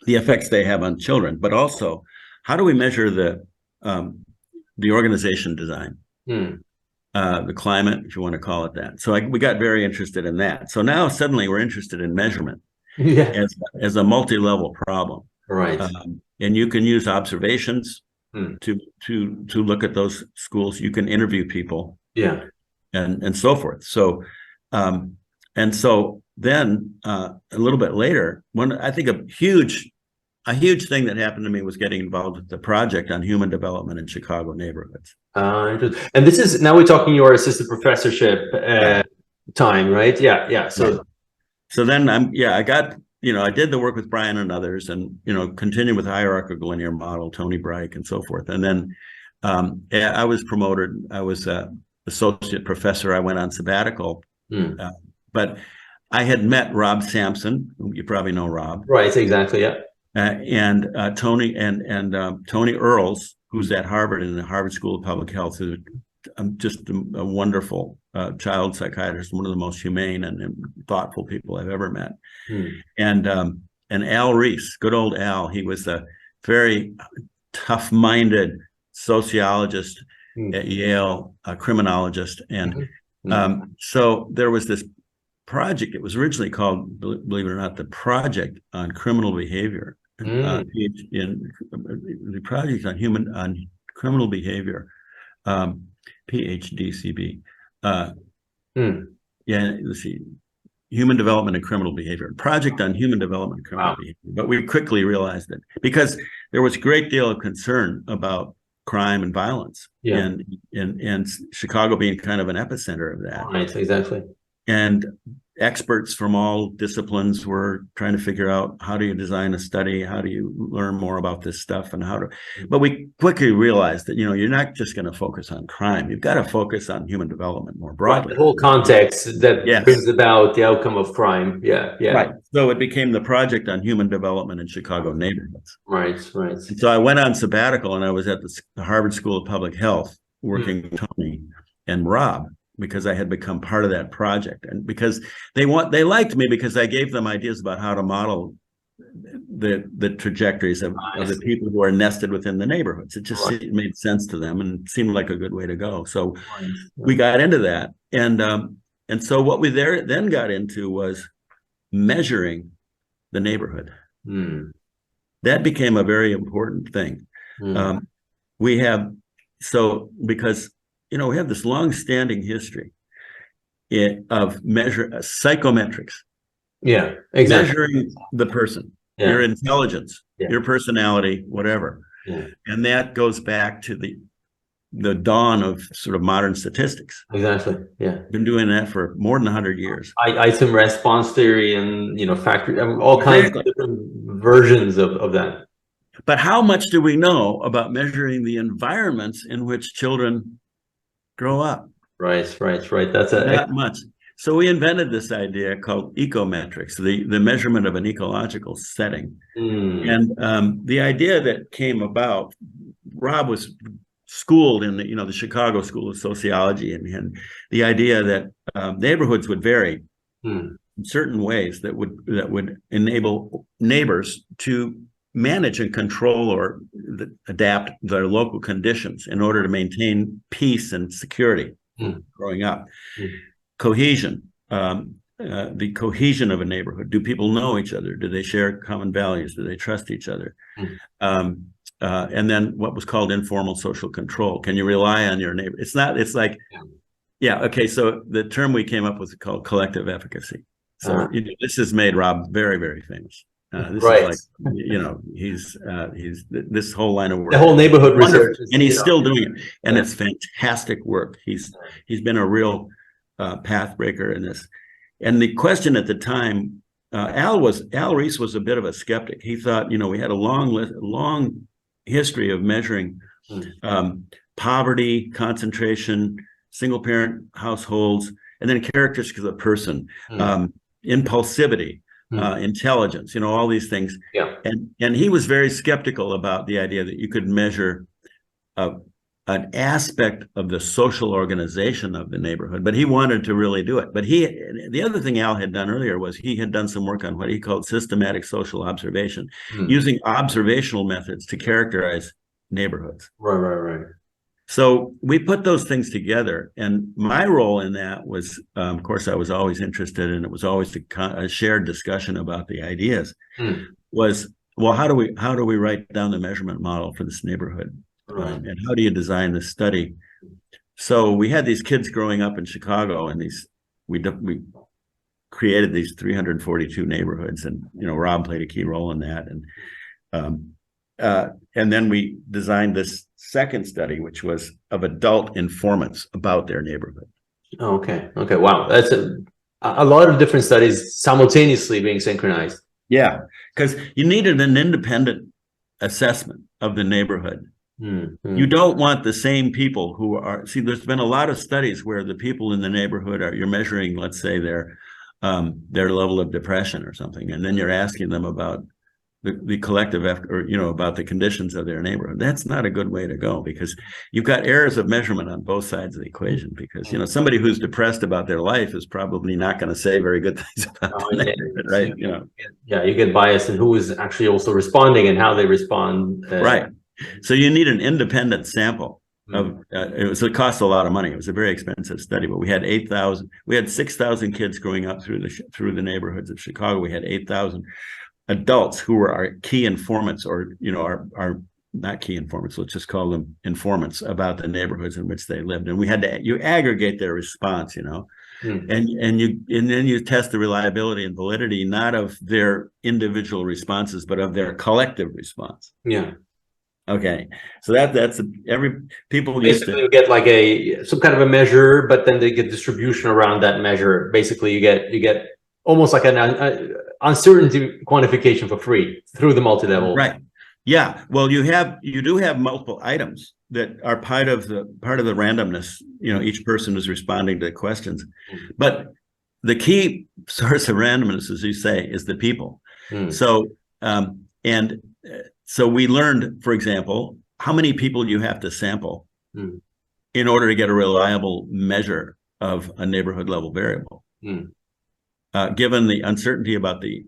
the effects they have on children, but also how do we measure the organization design, the climate, if you want to call it that. So we got very interested in that. So now suddenly we're interested in measurement as a multi-level problem. Right. And you can use observations to look at those schools. You can interview people, and so forth. So then a little bit later, I think a huge thing that happened to me was getting involved with the project on human development in Chicago neighborhoods. And this is, now we're talking your assistant professorship time, right? Yeah. So then I got, I did the work with Brian and others, and, continued with the hierarchical linear model, Tony Brick and so forth. And then I was promoted. I was associate professor, I went on sabbatical. Mm. But I had met Rob Sampson, who you probably know Rob. Right, exactly, yeah. And Tony Tony Earls, who's at Harvard in the Harvard School of Public Health, who's just a wonderful child psychiatrist, one of the most humane and thoughtful people I've ever met. And Al Reese, good old Al, he was a very tough-minded sociologist at Yale, a criminologist, and so there was this project. It was originally called, believe it or not, the Project on Criminal Behavior. The Project on Criminal Behavior, PHDCB. Yeah, let's see, Human Development and Criminal Behavior. Project on Human Development and Criminal Behavior. But we quickly realized that because there was a great deal of concern about crime and violence, and Chicago being kind of an epicenter of that. Right, exactly. And experts from all disciplines were trying to figure out, how do you design a study? How do you learn more about this stuff? And but we quickly realized that, you're not just going to focus on crime. You've got to focus on human development more broadly. Right, the whole context that brings about the outcome of crime. Yeah. Right. So it became the Project on Human Development in Chicago Neighborhoods. Right. And so I went on sabbatical, and I was at the Harvard School of Public Health working with Tony and Rob, because I had become part of that project, and because they liked me because I gave them ideas about how to model the trajectories of the people who are nested within the neighborhoods. It just made sense to them and seemed like a good way to go. So we got into that, and so what we then got into was measuring the neighborhood. That became a very important thing. Because we have this long-standing history of psychometrics. Yeah, exactly. Measuring the person, your intelligence, your personality, whatever. And that goes back to the dawn of sort of modern statistics. Exactly, yeah. Been doing that for more than 100 years. Item response theory and, factor, all kinds of different versions of that. But how much do we know about measuring the environments in which children grow up? Right. That's not much. So we invented this idea called ecometrics, the measurement of an ecological setting. And the idea that came about, Rob was schooled in the Chicago School of Sociology, and the idea that neighborhoods would vary in certain ways that would enable neighbors to manage and control or adapt their local conditions in order to maintain peace and security growing up. Cohesion, the cohesion of a neighborhood. Do people know each other? Do they share common values? Do they trust each other? And then what was called informal social control. Can you rely on your neighbor? So the term we came up with is called collective efficacy. So this has made Rob very, very famous. This is like, he's this whole line of work, the whole neighborhood research, and he's still doing it, and it's fantastic work. He's been a real path breaker in this. And the question at the time, Al Reese was a bit of a skeptic. He thought, we had a long history of measuring poverty, concentration, single parent households, and then characteristics of the person, impulsivity, intelligence, all these things. And he was very skeptical about the idea that you could measure an aspect of the social organization of the neighborhood, but he wanted to really do it. But the other thing Al had done earlier was he had done some work on what he called systematic social observation, using observational methods to characterize neighborhoods. Right. So we put those things together, and my role in that was, of course, I was always interested, and it was always a shared discussion about the ideas. Was, well, how do we write down the measurement model for this neighborhood, and how do you design this study? So we had these kids growing up in Chicago, and we created these 342 neighborhoods, and Rob played a key role in that, and then we designed this second study, which was of adult informants about their neighborhood. Okay. Wow, that's a lot of different studies simultaneously being synchronized. Yeah, because you needed an independent assessment of the neighborhood You don't want the same people who are, see, there's been a lot of studies where the people in the neighborhood are, you're measuring, let's say, their level of depression or something, and then you're asking them about the collective effort, or, about the conditions of their neighborhood. That's not a good way to go, because you've got errors of measurement on both sides of the equation, because, somebody who's depressed about their life is probably not going to say very good things about the neighborhood, right? Yeah, you get bias in who is actually also responding and how they respond. Right. So you need an independent sample of, it cost a lot of money. It was a very expensive study, but we had 6,000 kids growing up through the neighborhoods of Chicago. We had 8,000 adults who were our key informants, or our not key informants, let's just call them informants about the neighborhoods in which they lived. And we had to, you aggregate their response, and then you test the reliability and validity, not of their individual responses, but of their collective response. Yeah. Okay, so that's people basically you get like some kind of a measure, but then they get distribution around that measure. Basically, you get almost like an uncertainty quantification for free through the multi-level. Right. Yeah. Well, you do have multiple items that are part of the randomness. Each person is responding to the questions, but the key source of randomness, as you say, is the people. So so we learned, for example, how many people you have to sample in order to get a reliable measure of a neighborhood level variable. Given the uncertainty about the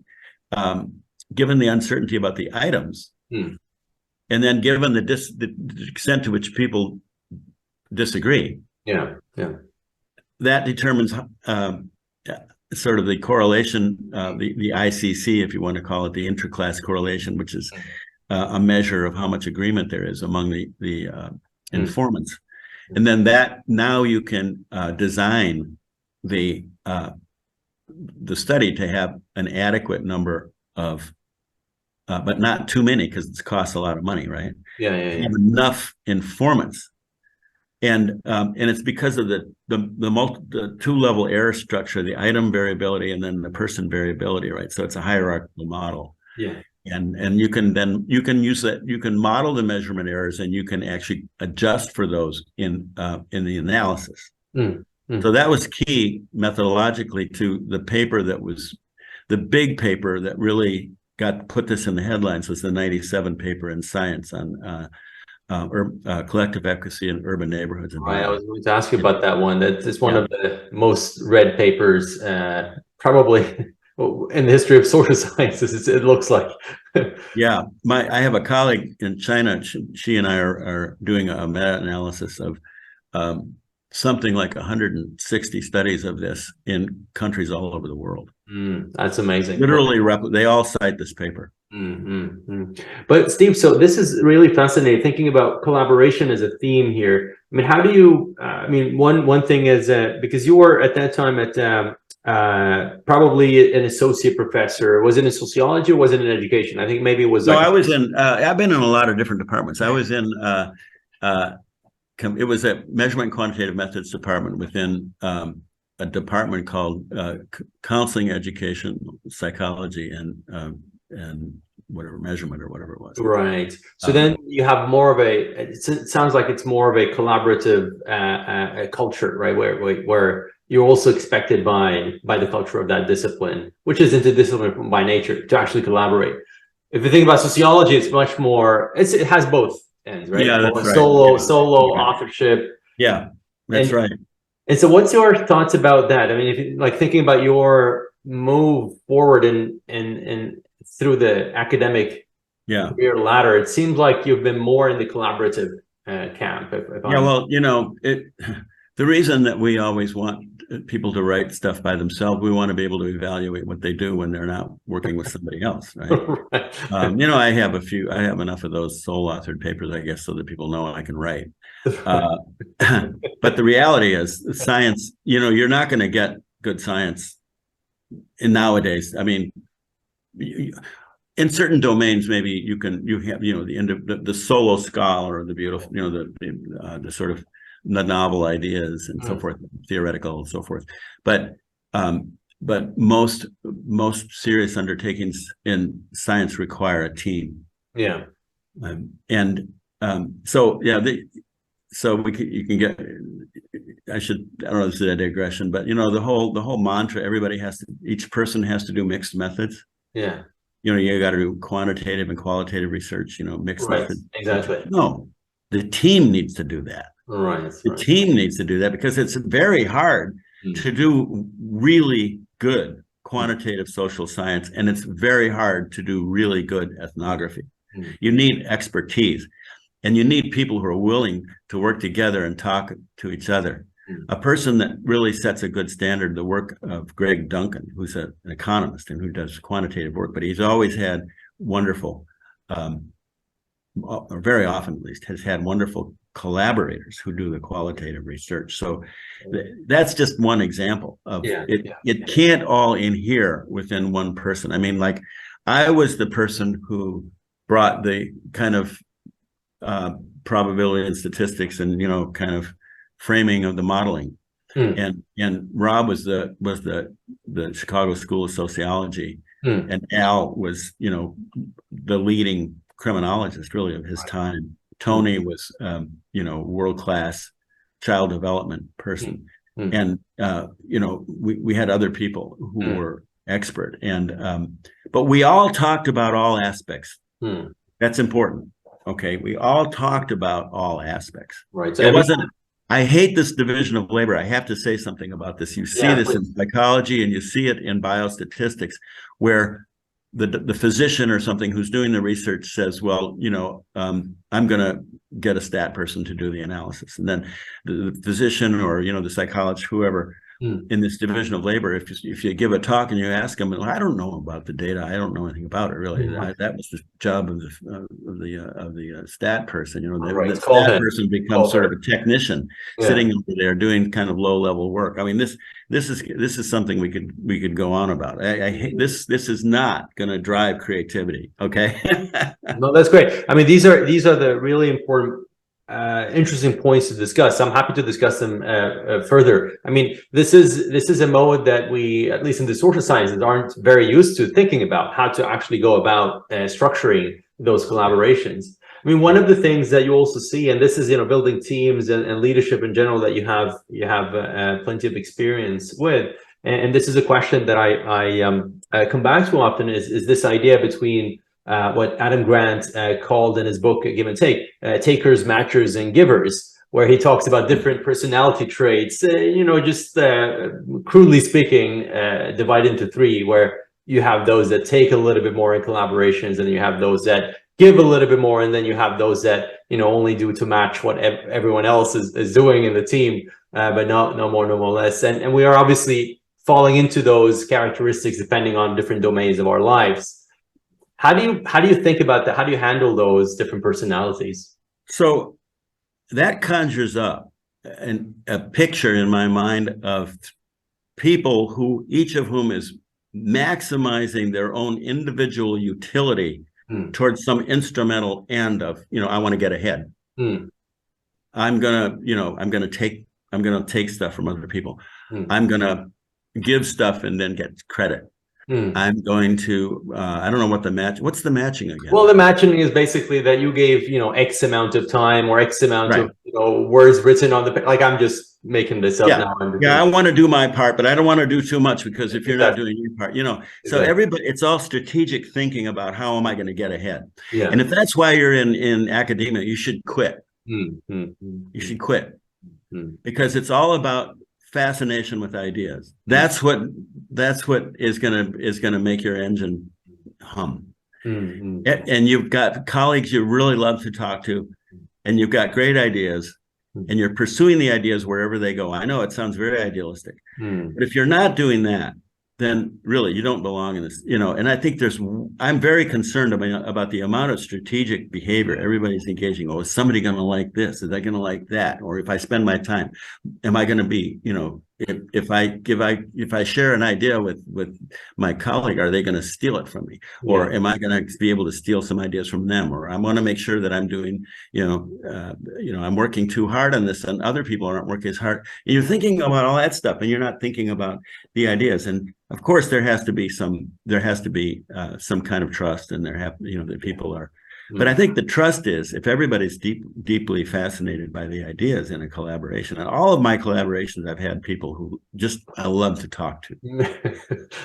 items, and then given the extent to which people disagree, that determines sort of the correlation, the ICC, if you want to call it, the intra-class correlation, which is a measure of how much agreement there is among the informants. And then now you can design the study to have an adequate number of, but not too many, because it costs a lot of money, right? Yeah. Have enough informants, and it's because of the two-level error structure, the item variability, and then the person variability, right? So it's a hierarchical model. Yeah. And you can use that. You can model the measurement errors, and you can actually adjust for those in the analysis. So that was key methodologically to the paper that was the big paper that really put this in the headlines, was the 97 paper in Science on collective efficacy in urban neighborhoods. Right, I was going to ask you about that one. That's one of the most read papers, probably in the history of social sciences. It looks like. Yeah, I have a colleague in China. She and I are doing a meta-analysis of something like 160 studies of this in countries all over the world. That's amazing. Literally, they all cite this paper. But Steve, so this is really fascinating, thinking about collaboration as a theme here. I mean, how do you, one thing is, because you were at that time at probably an associate professor. Was it in sociology or was it in education? I think maybe it was. No, I was in, I've been in a lot of different departments. I was in, it was a measurement and quantitative methods department within a department called counseling, education, psychology, and whatever, measurement or whatever it was. Right. So then you have more of it sounds like it's more of a collaborative culture, right? Where you're also expected by the culture of that discipline, which is interdisciplinary by nature, to actually collaborate. If you think about sociology, it's much more, it has both ends, right? Yeah, that's right. Solo authorship. Yeah, that's right. And so what's your thoughts about that? I mean, if you, like, thinking about your move forward in through the academic career ladder, it seems like you've been more in the collaborative camp. Well, the reason that we always want people to write stuff by themselves, we want to be able to evaluate what they do when they're not working with somebody else, right? I have enough of those sole authored papers, I guess, so that people know I can write. But the reality is, science, you're not going to get good science nowadays. I mean, in certain domains, maybe you have the solo scholar, or the beautiful, the sort of the novel ideas and so forth, theoretical and so forth. But most serious undertakings in science require a team. Yeah. And So yeah, you can get. I don't know if this is a digression, but the whole mantra. Each person has to do mixed methods. Yeah. You got to do quantitative and qualitative research. Mixed Right. methods. Exactly. No, the team needs to do that. Right. The team needs to do that because it's very hard to do really good quantitative social science, and it's very hard to do really good ethnography. You need expertise, and you need people who are willing to work together and talk to each other. A person that really sets a good standard, the work of Greg Duncan, who's an economist and who does quantitative work, but he's always had wonderful, or very often at least, has had wonderful collaborators who do the qualitative research. So that's just one example of it. It can't all inhere within one person. I mean, like, I was the person who brought the kind of probability and statistics and kind of framing of the modeling, and Rob was the Chicago School of Sociology, and Al was the leading criminologist really of his time. Tony was world-class child development person, and we had other people who were expert, and but we all talked about all aspects. That's important. Okay, we all talked about all aspects. Right. So it wasn't. I hate this division of labor. I have to say something about this. You see this in psychology, and you see it in biostatistics, where the physician or something who's doing the research says, well, I'm going to get a stat person to do the analysis. And then the physician or, the psychologist, whoever in this division of labor, if you give a talk and you ask them, well, I don't know about the data. I don't know anything about it, really. That was the job of the stat person. The stat person becomes sort of a technician sitting over there doing kind of low level work. I mean, this is something we could go on about. I hate this. This is not going to drive creativity. Okay. No, that's great. I mean, these are the really important, interesting points to discuss. I'm happy to discuss them further. I mean, this is a mode that we, at least in the social sciences, aren't very used to thinking about how to actually go about structuring those collaborations. I mean, one of the things that you also see, and this is building teams and leadership in general that you have plenty of experience with, and this is a question that I come back to often is this idea between what Adam Grant called in his book Give and Take, takers, matchers, and givers, where he talks about different personality traits, just crudely speaking, divided into three, where you have those that take a little bit more in collaborations, and you have those that give a little bit more, and then you have those that only do to match what everyone else is doing in the team, but no more, no less. And we are obviously falling into those characteristics depending on different domains of our lives. How do you think about that? How do you handle those different personalities? So that conjures up a picture in my mind of people who each of whom is maximizing their own individual utility towards some instrumental end of, I want to get ahead. I'm gonna take stuff from other people. I'm gonna give stuff and then get credit. I'm going to, I don't know what's the matching again? Well, the matching is basically that you gave, X amount of time or X amount of, words written on the, like, I'm just making this up now. Yeah, I want to do my part, but I don't want to do too much, because if you're not doing your part, so everybody, it's all strategic thinking about how am I going to get ahead? Yeah. And if that's why you're in academia, you should quit. You should quit, because it's all about fascination with ideas. That's what is gonna make your engine hum. And you've got colleagues you really love to talk to, and you've got great ideas, and you're pursuing the ideas wherever they go. I know it sounds very idealistic, but if you're not doing that, then really you don't belong in this, and I think I'm very concerned about the amount of strategic behavior everybody's engaging. Oh, is somebody going to like this? Is they going to like that? Or if I spend my time, am I going to be, if I share an idea with my colleague, are they going to steal it from me? Or am I going to be able to steal some ideas from them? Or I want to make sure that I'm doing, I'm working too hard on this and other people aren't working as hard. And you're thinking about all that stuff and you're not thinking about the ideas. And of course, there has to be some kind of trust, and that people are, But I think the trust is if everybody's deeply fascinated by the ideas in a collaboration, and all of my collaborations, I've had people who just I love to talk to.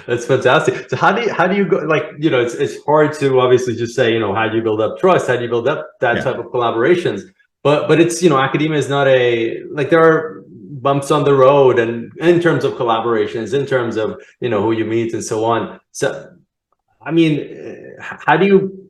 That's fantastic. So how do you go, like, it's hard to obviously just say, how do you build up trust? How do you build up that type of collaborations? But it's, academia is not like there are bumps on the road, and in terms of collaborations, in terms of, who you meet and so on. So, I mean, how do you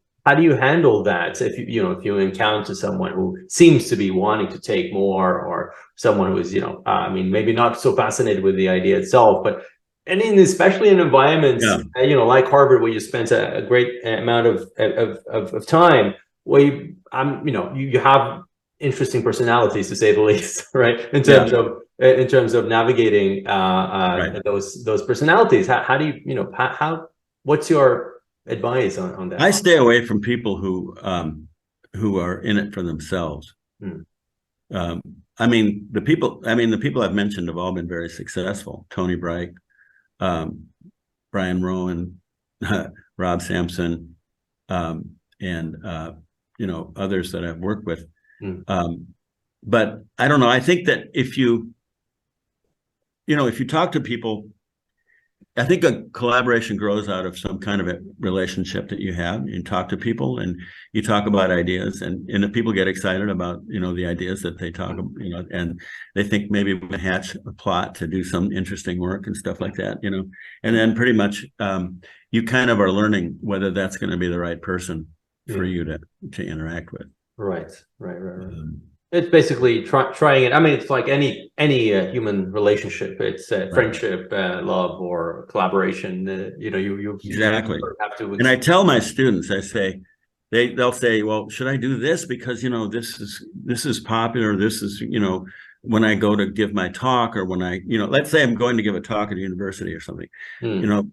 handle that if you encounter someone who seems to be wanting to take more, or someone who is, maybe not so fascinated with the idea itself, but especially in environments, like Harvard, where you spent a great amount of time, where you have interesting personalities, to say the least, right? In terms of navigating those personalities. How do you, what's your advice on that? I stay away from people who are in it for themselves. I mean, the people I've mentioned have all been very successful. Tony Bright, Brian Rowan, Rob Sampson, and others that I've worked with. But I don't know. I think that if you talk to people, I think a collaboration grows out of some kind of a relationship that you have. You talk to people and you talk about ideas, and if people get excited about, the ideas that they talk about, and they think maybe we can hatch a plot to do some interesting work and stuff like that, and then pretty much you kind of are learning whether that's going to be the right person for you to interact with. Right. It's basically trying it. I mean, it's like any human relationship. It's friendship, love, or collaboration. You exactly have to. And I tell my students, I say, they'll say, well, should I do this because this is popular. This is when I go to give my talk, or when I let's say I'm going to give a talk at a university or something.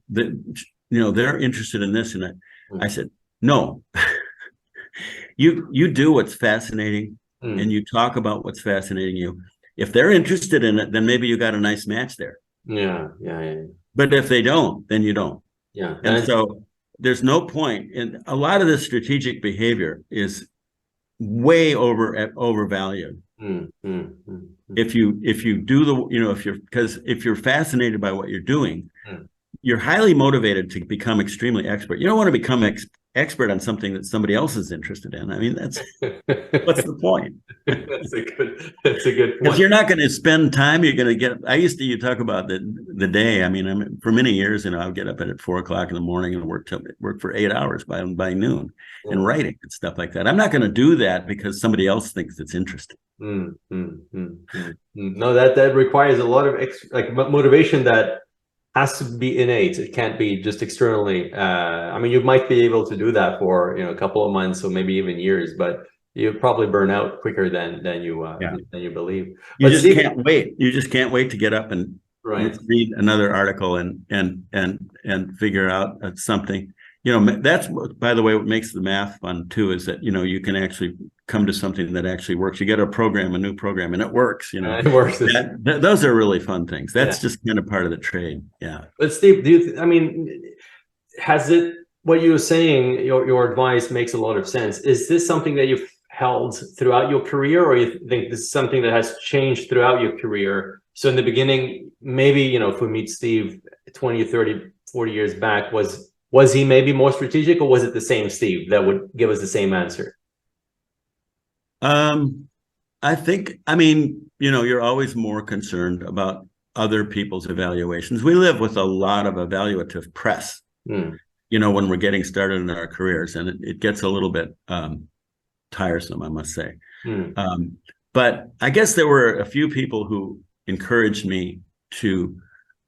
They're interested in this, and I said, no. You do what's fascinating, and you talk about what's fascinating you. If they're interested in it, then maybe you got a nice match there. Yeah. But if they don't, then you don't. Yeah. And so there's no point. And a lot of this strategic behavior is way overvalued. If you do if you're fascinated by what you're doing, you're highly motivated to become extremely expert. You don't want to become expert on something that somebody else is interested in. I mean, what's the point? That's a good point. Because you're not going to spend time. You're going to get. You talk about the day. I mean, for many years, I would get up at 4 o'clock in the morning and work for 8 hours by noon, and writing and stuff like that. I'm not going to do that because somebody else thinks it's interesting. No, that requires a lot of motivation that has to be innate. It can't be just externally. I mean, you might be able to do that for a couple of months or maybe even years, but you probably burn out quicker than you believe. You just can't wait. You just can't wait to get up and read another article and figure out something. That's, by the way, what makes the math fun too, is that you can actually come to something that actually works. You get a new program, and it works. It works. Those are really fun things. That's just kind of part of the trade. Yeah. But Steve, has it, what you were saying, your advice makes a lot of sense. Is this something that you've held throughout your career, or you think this is something that has changed throughout your career? So in the beginning, maybe, if we meet Steve 20, 30, 40 years back, was he maybe more strategic, or was it the same Steve that would give us the same answer? I think, you're always more concerned about other people's evaluations. We live with a lot of evaluative press, when we're getting started in our careers, and it gets a little bit tiresome, I must say. But I guess there were a few people who encouraged me to,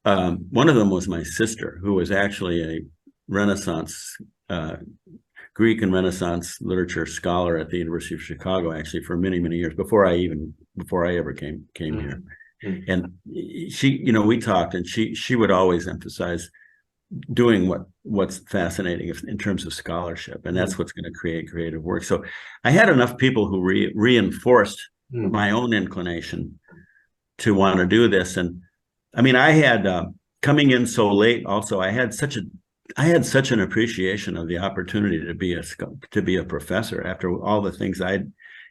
one of them was my sister, who was actually a Renaissance, Greek and Renaissance literature scholar at the University of Chicago, actually, for many, many years before I ever came here. And she, we talked, and she would always emphasize doing what's fascinating in terms of scholarship, and that's what's going to create creative work. So I had enough people who reinforced my own inclination to want to do this. And I mean, I had coming in so late, also, I had such a I had such an appreciation of the opportunity to be a professor after all the things I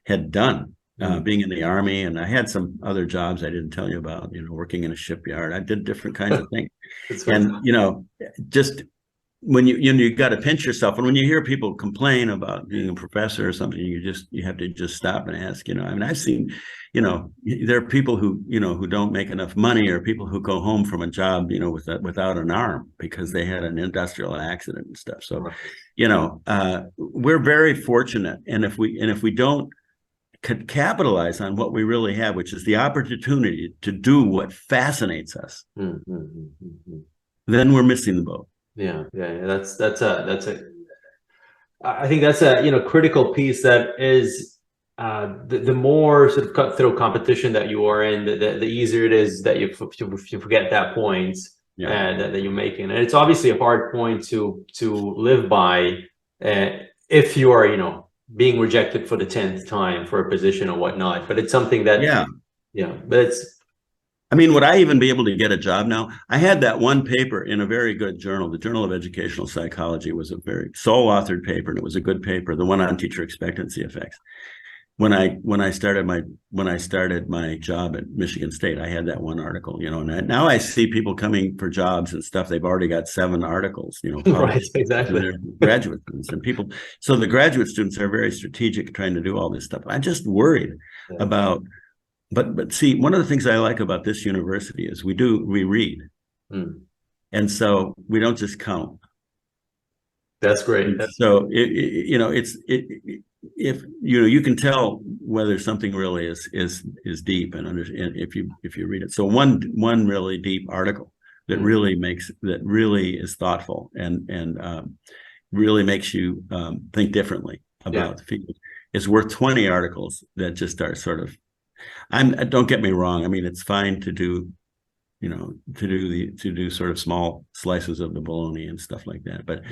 had done, being in the Army, and I had some other jobs I didn't tell you about, working in a shipyard. I did different kinds of things. And, just when you got to pinch yourself. And when you hear people complain about being a professor or something, you have to just stop and ask, I mean, I've seen, there are people who, who don't make enough money, or people who go home from a job, without an arm because they had an industrial accident and stuff. So, we're very fortunate. And if we don't capitalize on what we really have, which is the opportunity to do what fascinates us, then we're missing the boat. Yeah. I think that's a critical piece. That is the more sort of cutthroat competition that you are in, the easier it is that you forget that point that you're making. And it's obviously a hard point to live by if you are being rejected for the 10th time for a position or whatnot. But it's something that but it's. I mean, would I even be able to get a job now? I had that one paper in a very good journal. The Journal of Educational Psychology was a very sole-authored paper, and it was a good paper. The one on teacher expectancy effects. When I started my job at Michigan State, I had that one article. And now I see people coming for jobs and stuff. They've already got 7 articles. Right, exactly. They're graduate students and people. So the graduate students are very strategic, trying to do all this stuff. I'm just worried about. But see, one of the things I like about this university is we read, and so we don't just count. That's great. So if you can tell whether something really is deep and understand if you read it. So one really deep article that really is thoughtful and really makes you think differently about the field is worth 20 articles that just are sort of. Don't get me wrong. I mean, it's fine to do, to do sort of small slices of the bologna and stuff like that. But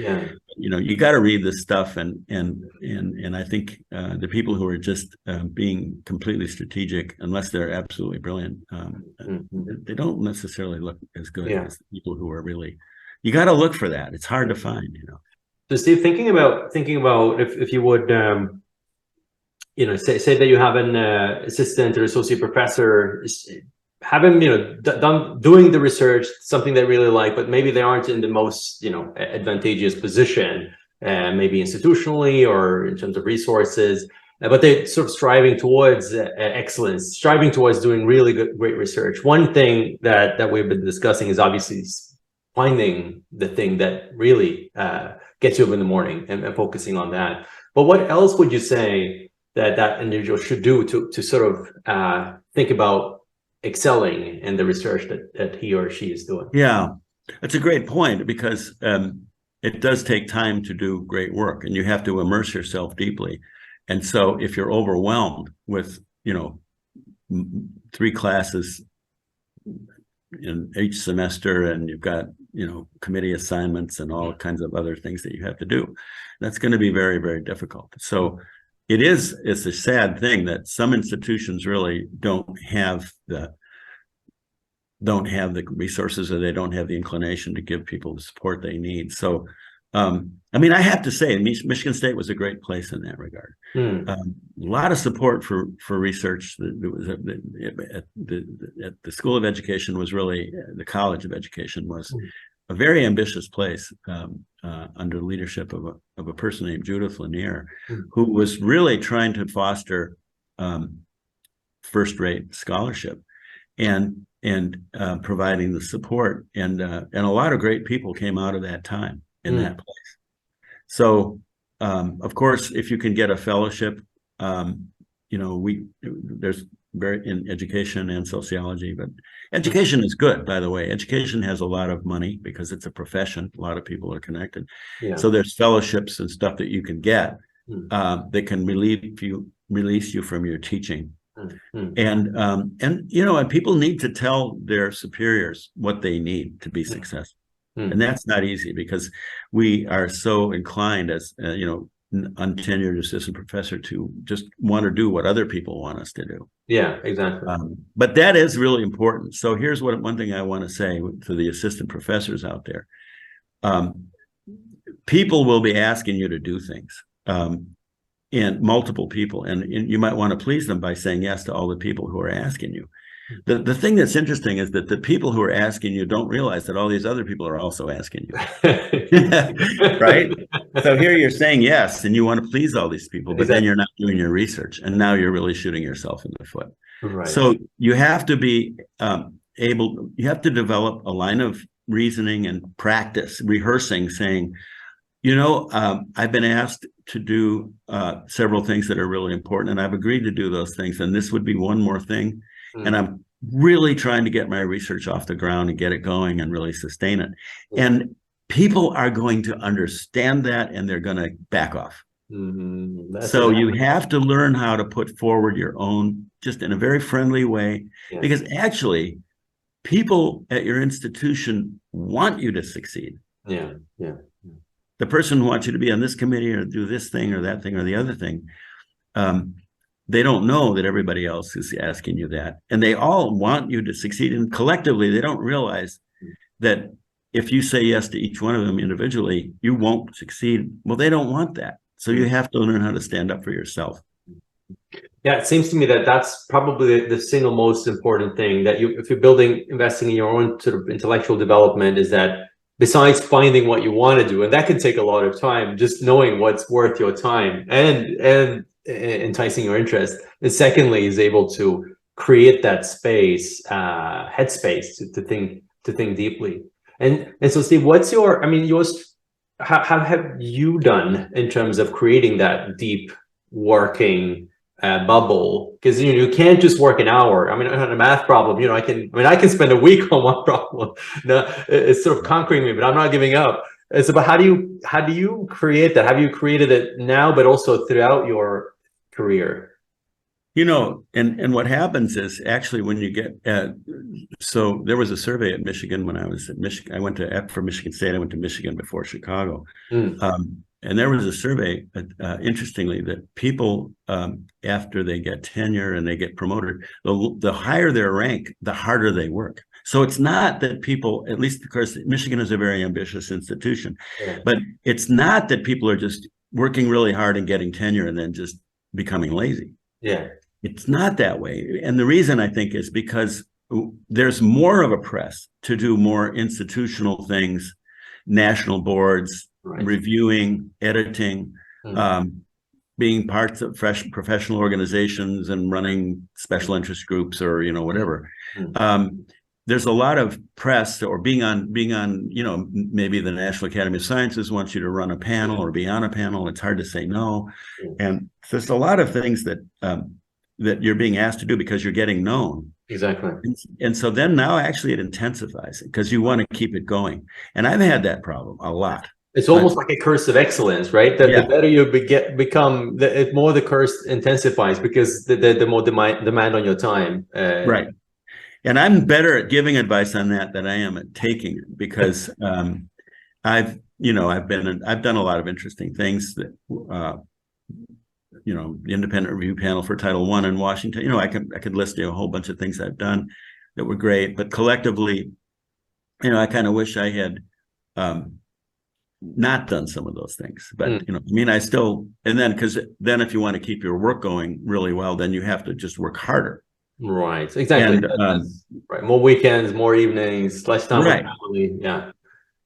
you got to read this stuff, and I think the people who are just being completely strategic, unless they're absolutely brilliant, they don't necessarily look as good as the people who are really. You got to look for that. It's hard to find, So, Steve, thinking about if you would. Say that you have an assistant or associate professor, have them, doing the research, something they really like, but maybe they aren't in the most, advantageous position, maybe institutionally or in terms of resources, but they're sort of striving towards excellence, striving towards doing really great research. One thing that we've been discussing is obviously finding the thing that really gets you up in the morning and focusing on that. But what else would you say that individual should do to sort of think about excelling in the research that he or she is doing? Yeah, that's a great point, because it does take time to do great work, and you have to immerse yourself deeply. And so if you're overwhelmed with, 3 classes in each semester, and you've got, committee assignments and all kinds of other things that you have to do, that's going to be very, very difficult. So it's a sad thing that some institutions really don't have the resources, or they don't have the inclination to give people the support they need. So, I mean, I have to say, Michigan State was a great place in that regard. A lot of support for research. At the School of Education was really, the College of Education was a very ambitious place, under the leadership of a person named Judith Lanier, who was really trying to foster first-rate scholarship and providing the support, and a lot of great people came out of that time in that place. So, of course, if you can get a fellowship, there's very in education and sociology, but education is good, by the way. Education has a lot of money because it's a profession. A lot of people are connected. So there's fellowships and stuff that you can get that can release you from your teaching. And people need to tell their superiors what they need to be successful. And that's not easy, because we are so inclined as untenured assistant professor to just want to do what other people want us to do. Yeah, exactly. But that is really important. So here's one thing I want to say to the assistant professors out there. people will be asking you to do things, and multiple people, and you might want to please them by saying yes to all the people who are asking you. The thing that's interesting is that the people who are asking you don't realize that all these other people are also asking you. Right? So here you're saying yes, and you want to please all these people, but then you're not doing your research, and now you're really shooting yourself in the foot. Right. So you have to be you have to develop a line of reasoning and practice, rehearsing, saying, I've been asked to do several things that are really important, and I've agreed to do those things, and this would be one more thing. And I'm really trying to get my research off the ground and get it going and really sustain it. And people are going to understand that, and they're going to back off. So you have to learn how to put forward your own, just in a very friendly way, because actually people at your institution want you to succeed. The person who wants you to be on this committee or do this thing or that thing or the other thing, they don't know that everybody else is asking you that. And they all want you to succeed. And collectively, they don't realize that if you say yes to each one of them individually, you won't succeed. Well, they don't want that. So you have to learn how to stand up for yourself. Yeah, it seems to me that that's probably the single most important thing that if you're investing in your own sort of intellectual development, is that besides finding what you want to do, and that can take a lot of time, just knowing what's worth your time and enticing your interest. And secondly, is able to create that space, headspace to think deeply. And so, Steve, how have you done in terms of creating that deep working bubble? Because you can't just work an hour. I mean, on a math problem, I can spend a week on one problem. No, it's sort of conquering me, but I'm not giving up. It's about how do you create that? Have you created it now, but also throughout your career? And what happens is actually when you get so there was a survey at Michigan when I was at Michigan. I went for Michigan State. I went to Michigan before Chicago. And there was a survey, interestingly, that people, after they get tenure and they get promoted, the higher their rank, the harder they work. So it's not that people, at least, of course, Michigan is a very ambitious institution, but it's not that people are just working really hard and getting tenure and then just becoming lazy. It's not that way. And the reason, I think, is because there's more of a press to do more institutional things, national boards, reviewing, editing, being parts of professional organizations and running special interest groups or, whatever. There's a lot of press, or being on, maybe the National Academy of Sciences wants you to run a panel or be on a panel. It's hard to say no. And so there's a lot of things that you're being asked to do because you're getting known. Exactly. And so then now actually it intensifies it because you want to keep it going. And I've had that problem a lot. It's almost like a curse of excellence, right? That the better you become, the more the curse intensifies because the more demand on your time. Right. And I'm better at giving advice on that than I am at taking it, because I've done a lot of interesting things that the independent review panel for Title I in Washington. I could list a whole bunch of things I've done that were great, but collectively, I kind of wish I had not done some of those things. But I still, because if you want to keep your work going really well, then you have to just work harder. Right, exactly. And, right, more weekends, more evenings, less time with family. Yeah,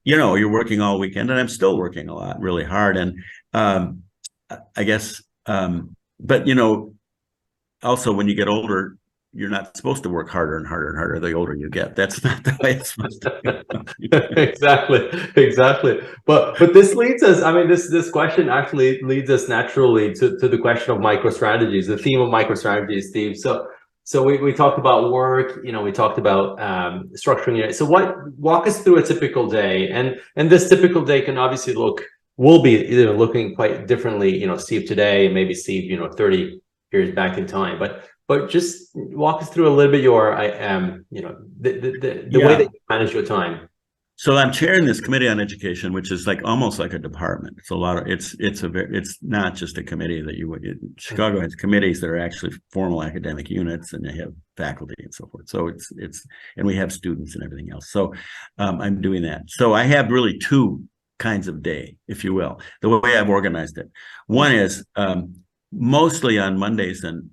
you're working all weekend, and I'm still working a lot, really hard, and I guess. But also when you get older, you're not supposed to work harder and harder and harder the older you get. That's not the way it's supposed to be. Exactly. But this leads us, this question actually leads us naturally to the question of microstrategies, the theme of microstrategies, Steve. So we talked about work, we talked about structuring it. So walk us through a typical day, and this typical day can obviously will be looking quite differently, Steve today and maybe Steve, 30 years back in time. But just walk us through a little bit your, the way that you manage your time. So I'm chairing this committee on education, which is almost like a department. It's a lot of, it's not just a committee that Chicago has committees that are actually formal academic units, and they have faculty and so forth. So and we have students and everything else. So I'm doing that. So I have really two kinds of day, if you will, the way I've organized it. One is mostly on Mondays and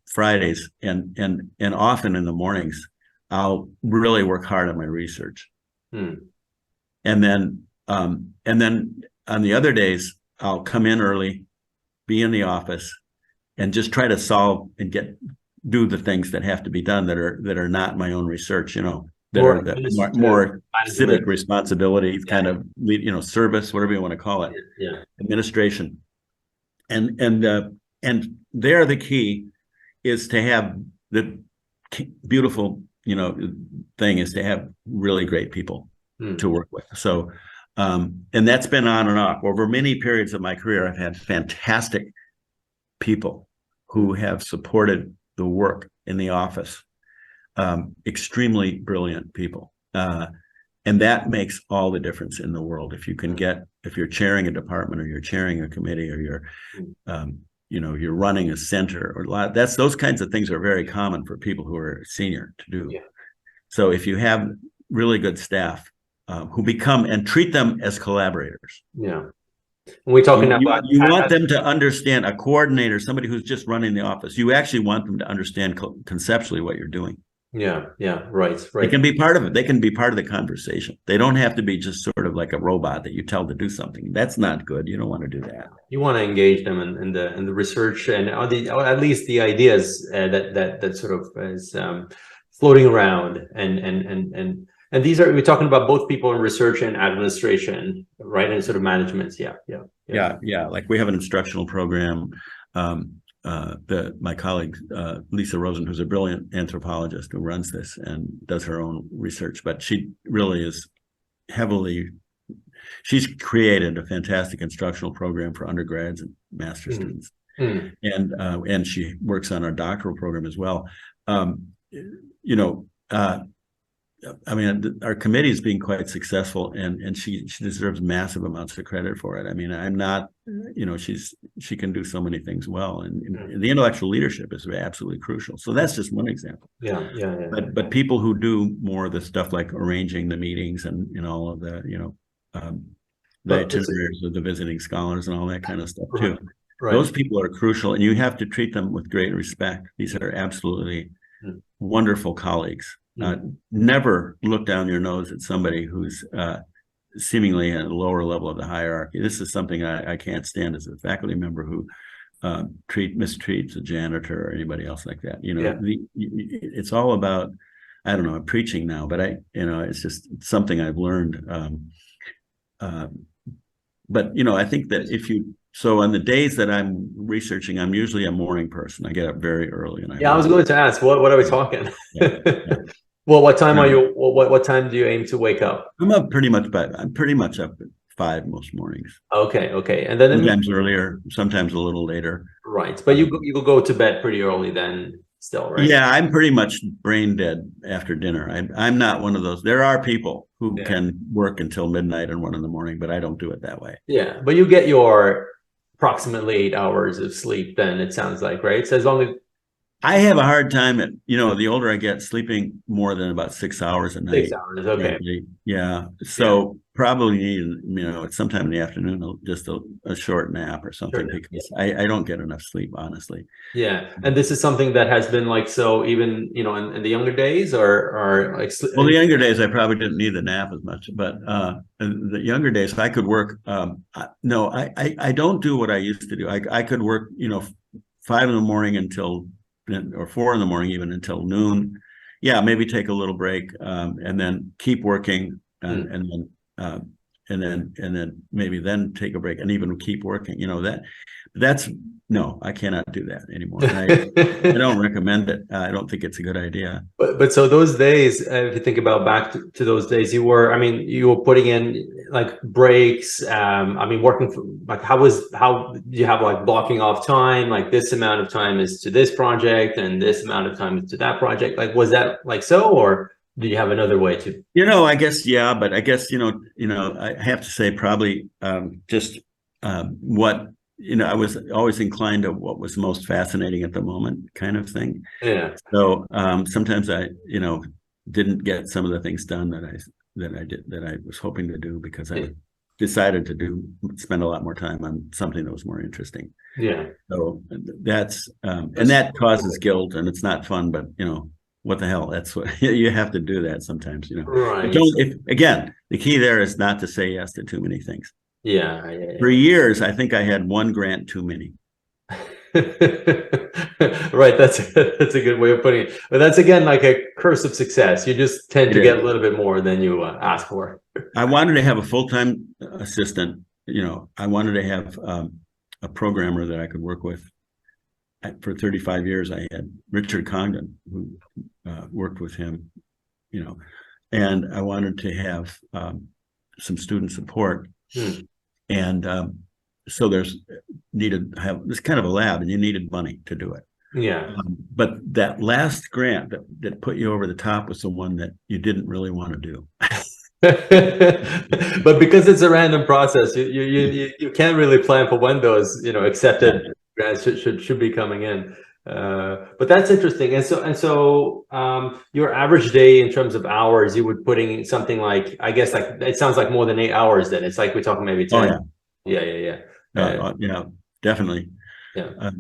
Fridays, and often in the mornings, I'll really work hard on my research. And then on the other days, I'll come in early, be in the office, and just try to solve and do the things that have to be done that are not my own research, that are more civic responsibility, kind of, service, whatever you want to call it, administration. And there the key is to have the beautiful, thing is to have really great people to work with. So, and that's been on and off. Over many periods of my career, I've had fantastic people who have supported the work in the office. Extremely brilliant people. And that makes all the difference in the world. If you're chairing a department, or you're chairing a committee, or you're running a center, those kinds of things are very common for people who are senior to do. So if you have really good staff who become and treat them as collaborators. We're talking about, you want them to understand, a coordinator, somebody who's just running the office. You actually want them to understand conceptually what you're doing. Right. They can be part of it. They can be part of the conversation. They don't have to be just sort of like a robot that you tell to do something. That's not good. You don't want to do that. You want to engage them in the research, and or at least the ideas that sort of is floating around, and these are, we're talking about both people in research and administration, right? And sort of management. Yeah. Like we have an instructional program. My colleague, Lisa Rosen, who's a brilliant anthropologist who runs this and does her own research, but she really is she's created a fantastic instructional program for undergrads and master's students. And she works on our doctoral program as well. Our committee is being quite successful, and she deserves massive amounts of credit for it. I mean, I'm not, she can do so many things well, and the intellectual leadership is absolutely crucial. So that's just one example. But people who do more of the stuff like arranging the meetings and all of the, the itineraries of the visiting scholars and all that kind of stuff too. Those people are crucial, and you have to treat them with great respect. These are absolutely wonderful colleagues. Never look down your nose at somebody who's seemingly at a lower level of the hierarchy. This is something I can't stand as a faculty member who mistreats a janitor or anybody else like that. It's all about, I don't know, I'm preaching now, but it's just something I've learned. But I think that so on the days that I'm researching, I'm usually a morning person. I get up very early. And I was going to ask, what are we talking? Well, what time are you? What time do you aim to wake up? I'm pretty much up at 5 most mornings. Okay, and then sometimes earlier, sometimes a little later. Right, but you go to bed pretty early then, still, right? Yeah, I'm pretty much brain dead after dinner. I'm not one of those. There are people who can work until midnight and 1 in the morning, but I don't do it that way. Yeah, but you get your approximately 8 hours of sleep. Then it sounds like, right? So as long as I have a hard time at, the older I get, sleeping more than about 6 hours a night. 6 hours, okay. Yeah. So probably need, at sometime in the afternoon, just a short nap or something, because I don't get enough sleep, honestly. Yeah. And this is something that has been like, so even, in the younger days or like. Well, the younger days, I probably didn't need the nap as much, but in the younger days, I could work. No, I don't do what I used to do. I could work, 5 in the morning or 4 in the morning, even until noon. Yeah, maybe take a little break, and then keep working, and then maybe then take a break and even keep working. No, I cannot do that anymore. I don't recommend it. I don't think it's a good idea. But so those days, if you think about back to those days, you were putting in like breaks. Working like how do you have like blocking off time? Like this amount of time is to this project and this amount of time is to that project. Like was that like so, or do you have another way to? I guess but I guess I have to say probably what. I was always inclined to what was most fascinating at the moment, kind of thing. Yeah. So sometimes I, didn't get some of the things done that I was hoping to do because I decided to spend a lot more time on something that was more interesting. Yeah. So that's and that causes guilt, and it's not fun, but what the hell, that's what you have to do that sometimes, but Right. again, the key there is not to say yes to too many things. Yeah. For years, I think I had one grant too many. Right, that's a good way of putting it. But that's again like a curse of success. You just tend to get a little bit more than you ask for. I wanted to have a full-time assistant. I wanted to have a programmer that I could work with. For 35 years, I had Richard Congdon, who worked with him, and I wanted to have some student support. And so this kind of a lab, and you needed money to do it. Yeah. But that last grant that put you over the top was the one that you didn't really want to do. But because it's a random process, you can't really plan for when those accepted grants should be coming in. But that's interesting. And so your average day in terms of hours, you would putting something like, I guess, like it sounds like more than 8 hours. Then it's like we're talking maybe 10. Yeah, definitely. Yeah.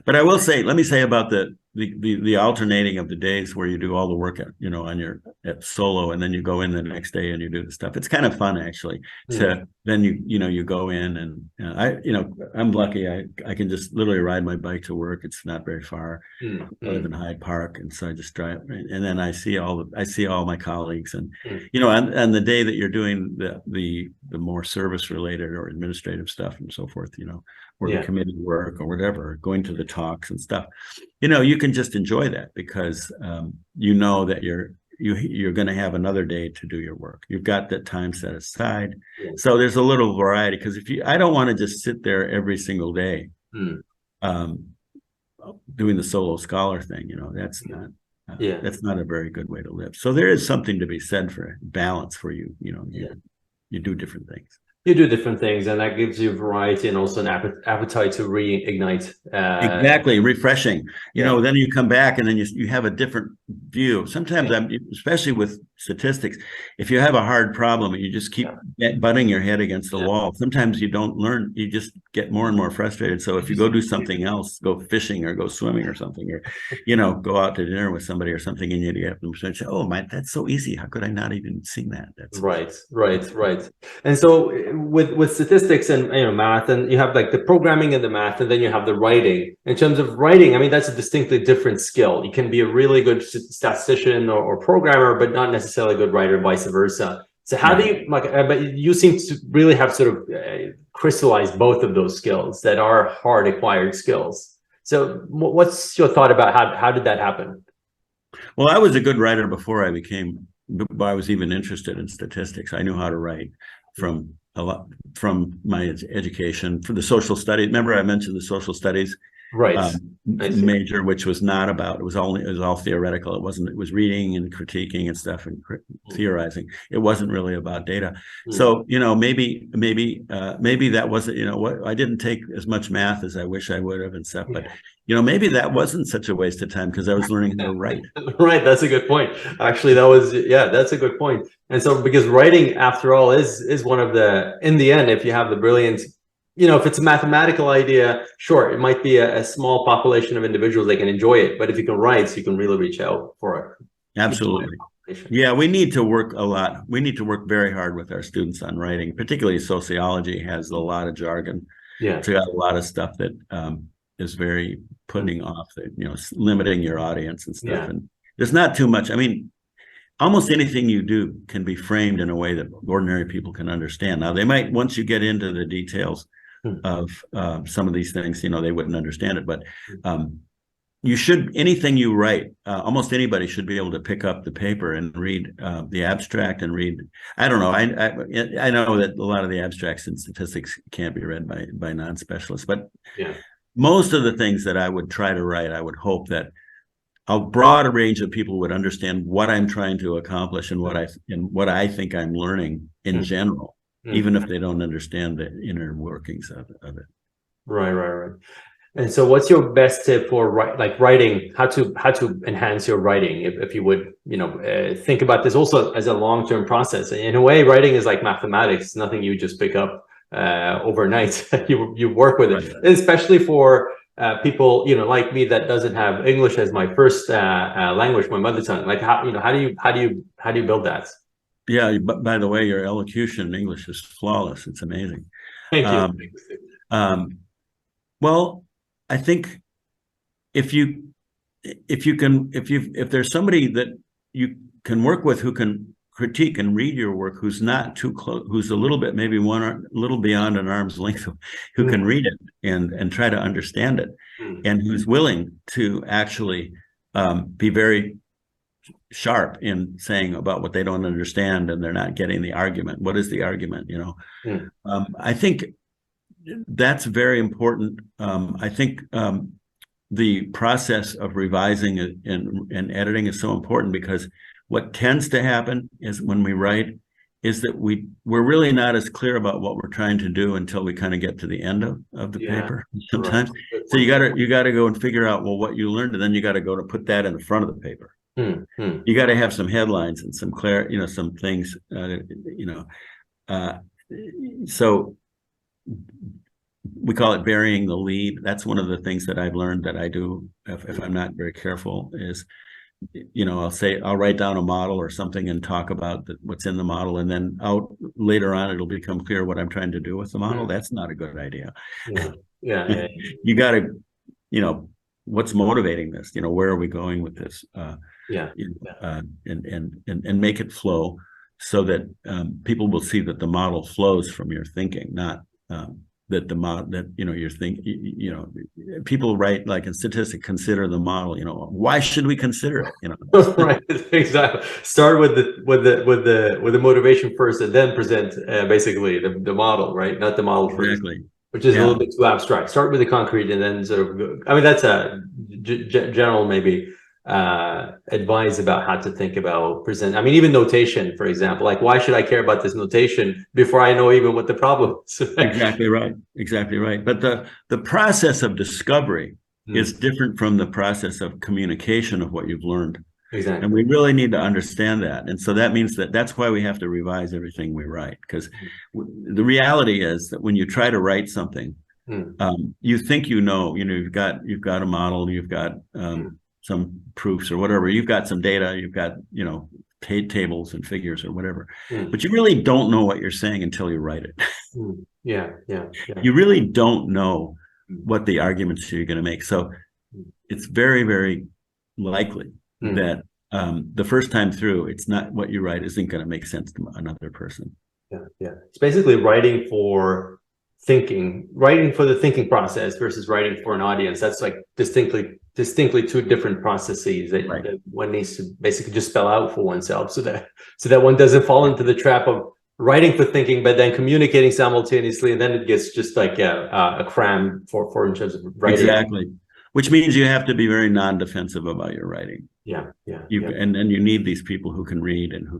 But I will say, let me say about the alternating of the days where you do all the work at solo, and then you go in the next day and you do the stuff. It's kind of fun actually. Then you go in, and I'm lucky. I can just literally ride my bike to work. It's not very far. I live in Hyde Park, and so I just drive, and then I see all my colleagues, and on the day that you're doing the more service related or administrative stuff and so forth, or the committee work or whatever, going to the talks and stuff, you can just enjoy that because that you're going to have another day to do your work. You've got that time set aside. So there's a little variety, because I don't want to just sit there every single day doing the solo scholar thing. That's not a very good way to live. So there is something to be said for balance, for you. You do different things. You do different things, and that gives you variety and also an appetite to reignite. Exactly, refreshing. Then you come back, and then you have a different view. Sometimes, especially with statistics, if you have a hard problem and you just keep butting your head against the wall, sometimes you don't learn. You just get more and more frustrated. So if you go do something else, go fishing or go swimming or something, or go out to dinner with somebody or something, and you get them to say, "Oh, that's so easy. How could I not even seen that?" That's right. And so with statistics and math, and you have like the programming and the math, and then you have the writing. In terms of writing, I mean, that's a distinctly different skill. You can be a really good statistician or programmer, but not necessarily a good writer, vice versa. So how do you but you seem to really have sort of crystallized both of those skills that are hard acquired skills. So what's your thought about how did that happen? Well, I was a good writer before I was even interested in statistics. I knew how to write from my education for the social studies. Remember, I mentioned the social studies major, which was not about. It was all theoretical. It was reading and critiquing and stuff and theorizing. It wasn't really about data. So maybe that wasn't what I didn't take as much math as I wish I would have and stuff. But maybe that wasn't such a waste of time because I was learning how to write. Right, that's a good point. Actually, that's a good point. And so, because writing, after all, is one of in the end, if you have the brilliant, if it's a mathematical idea, sure, it might be a small population of individuals that can enjoy it. But if you can write, you can really reach out for it. Absolutely. Yeah, we need to work a lot. We need to work very hard with our students on writing. Particularly sociology has a lot of jargon. It's got a lot of stuff that is very putting off, limiting your audience and stuff. And there's not too much. I mean, almost anything you do can be framed in a way that ordinary people can understand. Now, they might, once you get into the details of some of these things, they wouldn't understand it. But anything you write, almost anybody should be able to pick up the paper and read the abstract and read. I don't know. I know that a lot of the abstracts in statistics can't be read by non-specialists, but most of the things that I would try to write, I would hope that a broad range of people would understand what I'm trying to accomplish and what I think I'm learning in general, even if they don't understand the inner workings of it. Right. And so what's your best tip for writing, how to enhance your writing, if you would, think about this also as a long-term process. In a way, writing is like mathematics, nothing you just pick up overnight. You work with it, Right. especially for people, like me, that doesn't have English as my first language, my mother tongue. Like how do you build that? Yeah, but by the way, your elocution in English is flawless. It's amazing. Thank you. Um, um, well, I think if there's somebody that you can work with who can critique and read your work, who's not too close, who's a little bit maybe a little beyond an arm's length, who can read it and try to understand it, and who's willing to actually be very sharp in saying about what they don't understand and they're not getting the argument. What is the argument? I think that's very important. I think the process of revising and editing is so important, because what tends to happen is when we write is that we're really not as clear about what we're trying to do until we kind of get to the end of the paper sometimes. Right. So you got to go and figure out, well, what you learned, and then you got to go to put that in the front of the paper. You got to have some headlines and some some things, so we call it burying the lead. That's one of the things that I've learned that I do if I'm not very careful is, I'll write down a model or something and talk about what's in the model, and then later on it'll become clear what I'm trying to do with the model. That's not a good idea. Yeah. You got to, what's motivating this? Where are we going with this? And make it flow so that people will see that the model flows from your thinking, not that the model that you're thinking. People write like in statistics, consider the model. Why should we consider it? Right, exactly. Start with the motivation first, and then present basically the model, right? Not the model first. Exactly. Which is a little bit too abstract. Start with the concrete, and then sort of go. I mean, that's a general maybe advice about how to think about present. I mean, even notation, for example, like why should I care about this notation before I know even what the problem is? Exactly right. But the process of discovery is different from the process of communication of what you've learned. Exactly. And we really need to understand that. And so that means that's why we have to revise everything we write, because the reality is that when you try to write something, you think you've got a model, you've got some proofs or whatever, you've got some data, you've got tables and figures or whatever, but you really don't know what you're saying until you write it. Yeah. You really don't know what the arguments you're going to make. So it's very, very likely that the first time through, it's not what you write isn't going to make sense to another person. Yeah. It's basically writing for the thinking process versus writing for an audience. That's like distinctly two different processes that one needs to basically just spell out for oneself, so that one doesn't fall into the trap of writing for thinking but then communicating simultaneously, and then it gets just like a cram for in terms of writing. Exactly. Which means you have to be very non-defensive about your writing. And then you need these people who can read and who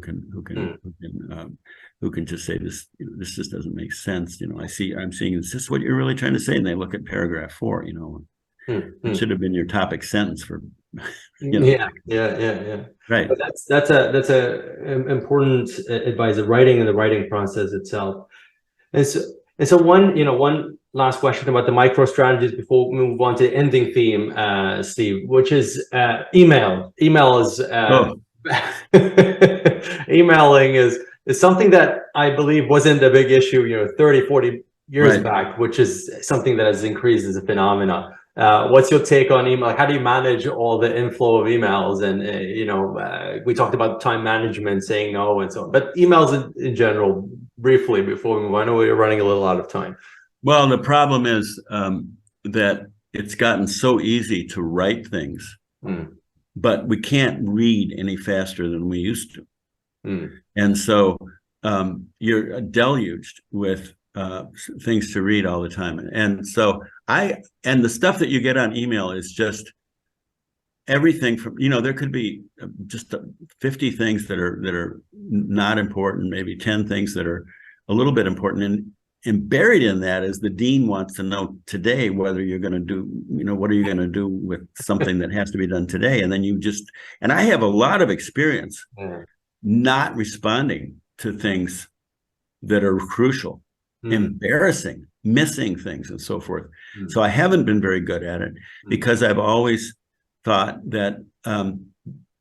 can just say this just doesn't make sense. I'm seeing, is this what you're really trying to say? And they look at paragraph 4, it should have been your topic sentence for, Yeah. Right. But that's a important advice, the writing and the writing process itself. And so one last question about the micro strategies before we move on to the ending theme, Steve, which is email. Email is emailing is something that I believe wasn't a big issue 30, 40 years back, which is something that has increased as a phenomenon. What's your take on email? Like, how do you manage all the inflow of emails? And we talked about time management, saying no, and so on. But emails in general, briefly before we move on. I know we're running a little out of time. Well, the problem is that it's gotten so easy to write things, but we can't read any faster than we used to. And so you're deluged with things to read all the time. And so the stuff that you get on email is just everything from, there could be just 50 things that are not important, maybe 10 things that are a little bit important. and buried in that is the dean wants to know today whether you're going to do, what are you going to do with something that has to be done today? And then and I have a lot of experience not responding to things that are crucial, embarrassing, missing things and so forth. So I haven't been very good at it because I've always thought that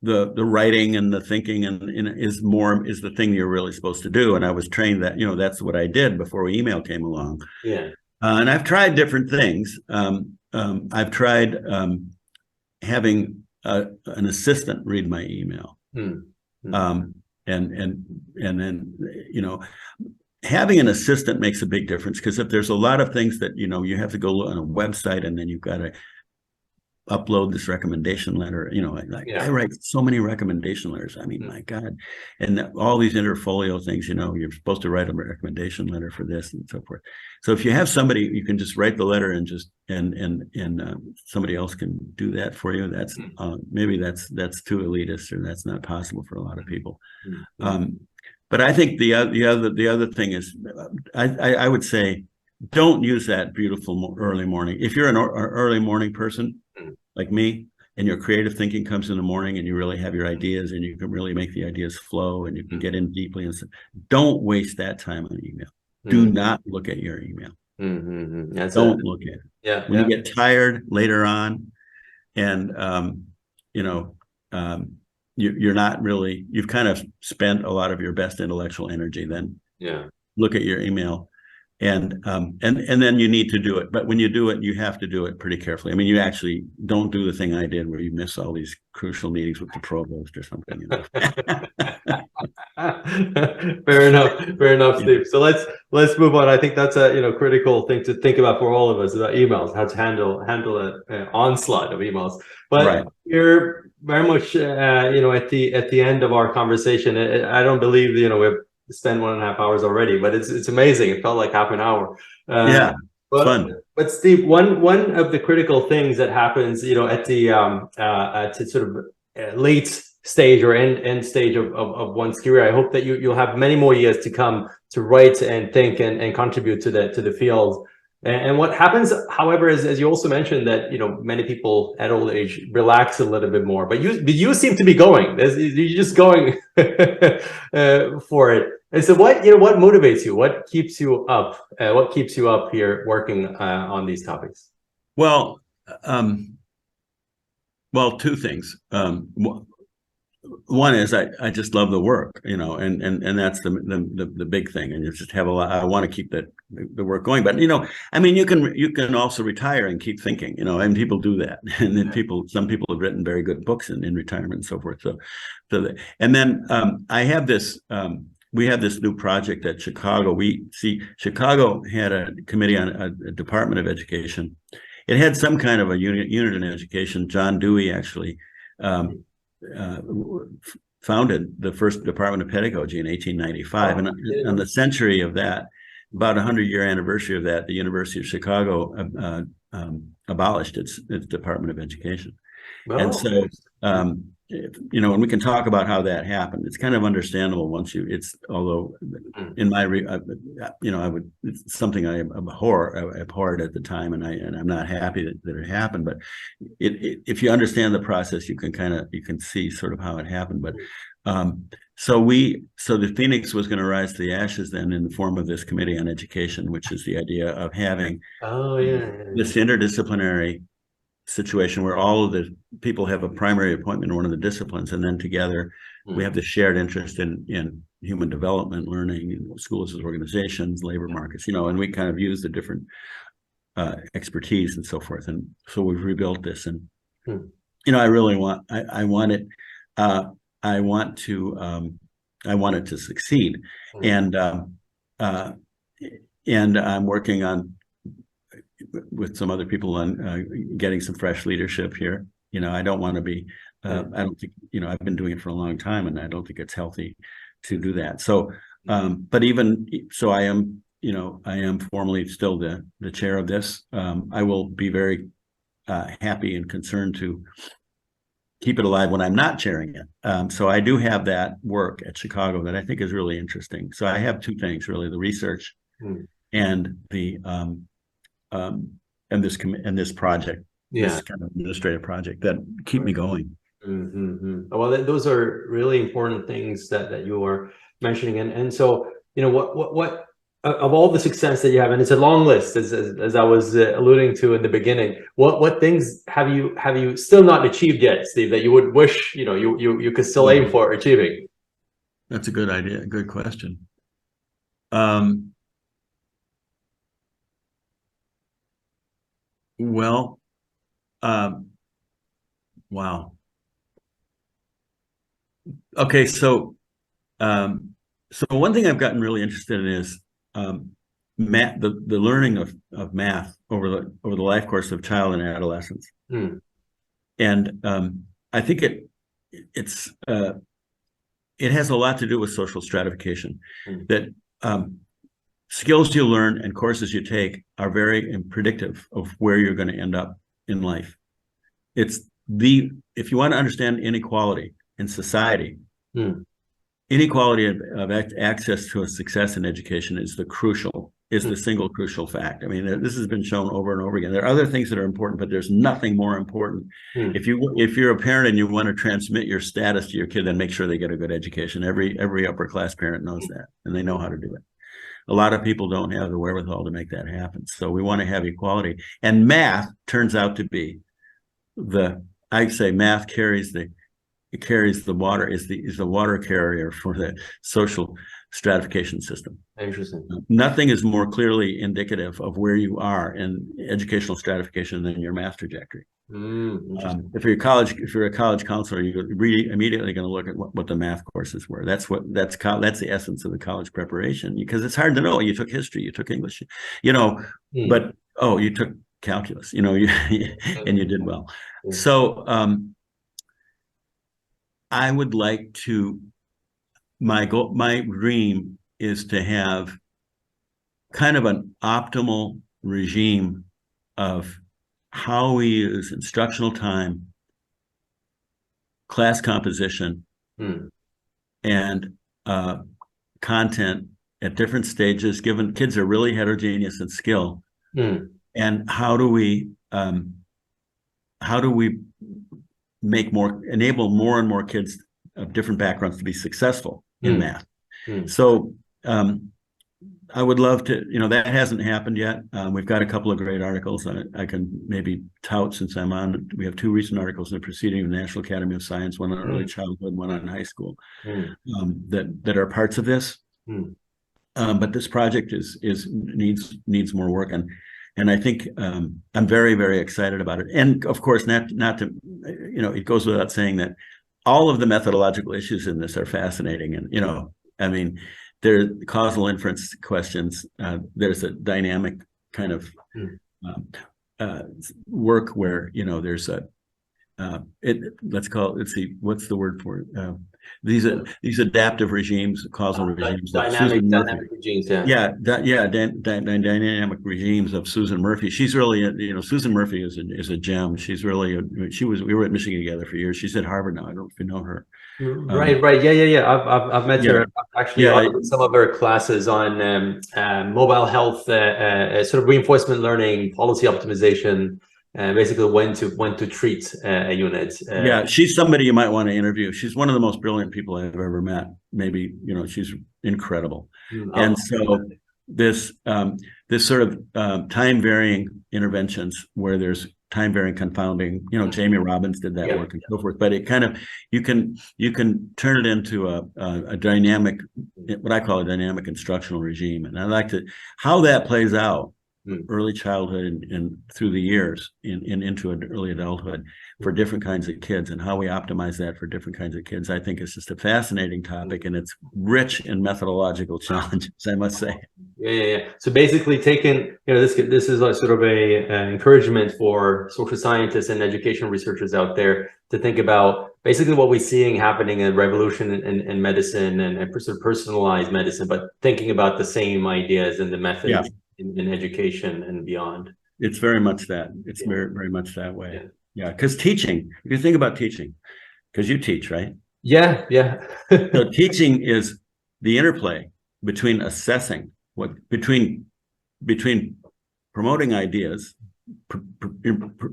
the writing and the thinking and is the thing you're really supposed to do. And I was trained that, that's what I did before email came along. Yeah. And I've tried different things. I've tried having an assistant read my email. And then, having an assistant makes a big difference, because if there's a lot of things that, you have to go on a website and then you've got to upload this recommendation letter, I write so many recommendation letters. I mean, my God, and all these interfolio things, you're supposed to write a recommendation letter for this and so forth. So if you have somebody, you can just write the letter and just, and somebody else can do that for you. That's maybe that's too elitist, or that's not possible for a lot of people. But I think the other thing is, I would say, don't use that beautiful early morning. If you're an early morning person like me, and your creative thinking comes in the morning, and you really have your ideas, and you can really make the ideas flow, and you can get in deeply, and don't waste that time on email. Do not look at your email. Don't look at it. When you get tired later on, and you're not really, you've kind of spent a lot of your best intellectual energy, then look at your email. And then you need to do it. But when you do it, you have to do it pretty carefully. I mean, you actually don't do the thing I did where you miss all these crucial meetings with the provost or something. Fair enough, Steve. So let's move on. I think that's a critical thing to think about for all of us, about emails, how to handle an onslaught of emails. But you're very much at the end of our conversation. I don't believe we've spent 1.5 hours already, but it's amazing. It felt like half an hour. Fun. But Steve, one of the critical things that happens, at the at sort of late stage or end stage of one's career, I hope that you'll have many more years to come to write and think and contribute to the field. And what happens, however, is, as you also mentioned, that many people at old age relax a little bit more. But you seem to be going. You're just going for it. And so, what motivates you? What keeps you up? What keeps you up here working on these topics? Well, two things. One is I just love the work, and that's the big thing, and you just have a lot. I want to keep the work going, but I mean, you can also retire and keep thinking, and people do that, and then some people have written very good books in retirement and so forth. And then I have this. We have this new project at Chicago. Chicago had a committee on a Department of Education. It had some kind of a unit in education. John Dewey actually founded the first Department of Pedagogy in 1895. And on the century of that, about 100-year anniversary of that, the University of Chicago abolished its Department of Education. And so, and we can talk about how that happened. It's kind of understandable although in my, it's something I abhorred at the time, and I'm not happy that it happened. But if you understand the process, you can see sort of how it happened. But so the phoenix was going to rise to the ashes then in the form of this committee on education, which is the idea of having this interdisciplinary situation where all of the people have a primary appointment in one of the disciplines, and then together we have the shared interest in human development, learning, schools as organizations, labor markets, and we kind of use the different expertise and so forth. And so we've rebuilt this, and I really want it to succeed, and I'm working on with some other people on getting some fresh leadership here. I don't want to be, I don't think, I've been doing it for a long time, and I don't think it's healthy to do that. So, but even so, I am formally still the chair of this. I will be very happy and concerned to keep it alive when I'm not chairing it. So I do have that work at Chicago that I think is really interesting. So I have two things, really: the research and the and this project, this kind of administrative project that keep me going. Well, those are really important things that you are mentioning, and so what of all the success that you have, and it's a long list, as I was alluding to in the beginning. What things have you still not achieved yet, Steve, that you would wish you could still aim for achieving? That's a good idea. Good question. Well, wow. Okay, so one thing I've gotten really interested in is math, the learning of math over the life course of child and adolescence. And I think it has a lot to do with social stratification. That skills you learn and courses you take are very predictive of where you're going to end up in life. If you want to understand inequality in society, inequality of access to a success in education is the single crucial fact. I mean, this has been shown over and over again. There are other things that are important, but there's nothing more important. If you're a parent and you want to transmit your status to your kid, then make sure they get a good education. Every upper class parent knows that, and they know how to do it. A lot of people don't have the wherewithal to make that happen. So we want to have equality, and math turns out to be I'd say math carries the water, is the water carrier for the social stratification system. Interesting. Nothing is more clearly indicative of where you are in educational stratification than your math trajectory. If you're a college counselor, you're immediately going to look at what the math courses were. That's the essence of the college preparation, because it's hard to know. You took history, you took English, but you took calculus, and you did well. So I would like to, my dream is to have kind of an optimal regime of how we use instructional time, class composition, and content at different stages, given kids are really heterogeneous in skill. And how do we enable more and more kids of different backgrounds to be successful in math? So I would love to, that hasn't happened yet. We've got a couple of great articles on it. I can maybe tout, since I'm on. We have 2 recent articles in the Proceeding of the National Academy of Science, one on early childhood, one on high school, that are parts of this. But this project needs more work, and I think I'm very, very excited about it. And of course, not to, it goes without saying that all of the methodological issues in this are fascinating. And, I mean, there are causal inference questions. There's a dynamic kind of work where, there's let's call it, let's see, what's the word for it? These adaptive regimes, causal regimes. Dynamic regimes, dynamic regimes of Susan Murphy. She's really, Susan Murphy is a gem. She's really, we were at Michigan together for years. She's at Harvard now. I don't know if you know her. Right. Yeah. I've met her. Actually, offered some of her classes on mobile health, sort of reinforcement learning, policy optimization, basically when to treat a unit. She's somebody you might want to interview. She's one of the most brilliant people I've ever met. Maybe, she's incredible. And so this sort of time varying interventions where there's time varying confounding, Jamie Robbins did that work and so forth, but it kind of, you can turn it into a dynamic, what I call a dynamic instructional regime. And I like how that plays out early childhood and through the years into an early adulthood for different kinds of kids, and how we optimize that for different kinds of kids. I think it's just a fascinating topic, and it's rich in methodological challenges, I must say. Yeah. So basically taking, this is a sort of a encouragement for social scientists and education researchers out there to think about basically what we're seeing happening in revolution in medicine and sort of personalized medicine, but thinking about the same ideas and the methods in education and beyond. It's very much that. It's very, very much that way. Yeah, because teaching, if you think about teaching, because you teach, right? Yeah. So teaching is the interplay between assessing between between promoting ideas,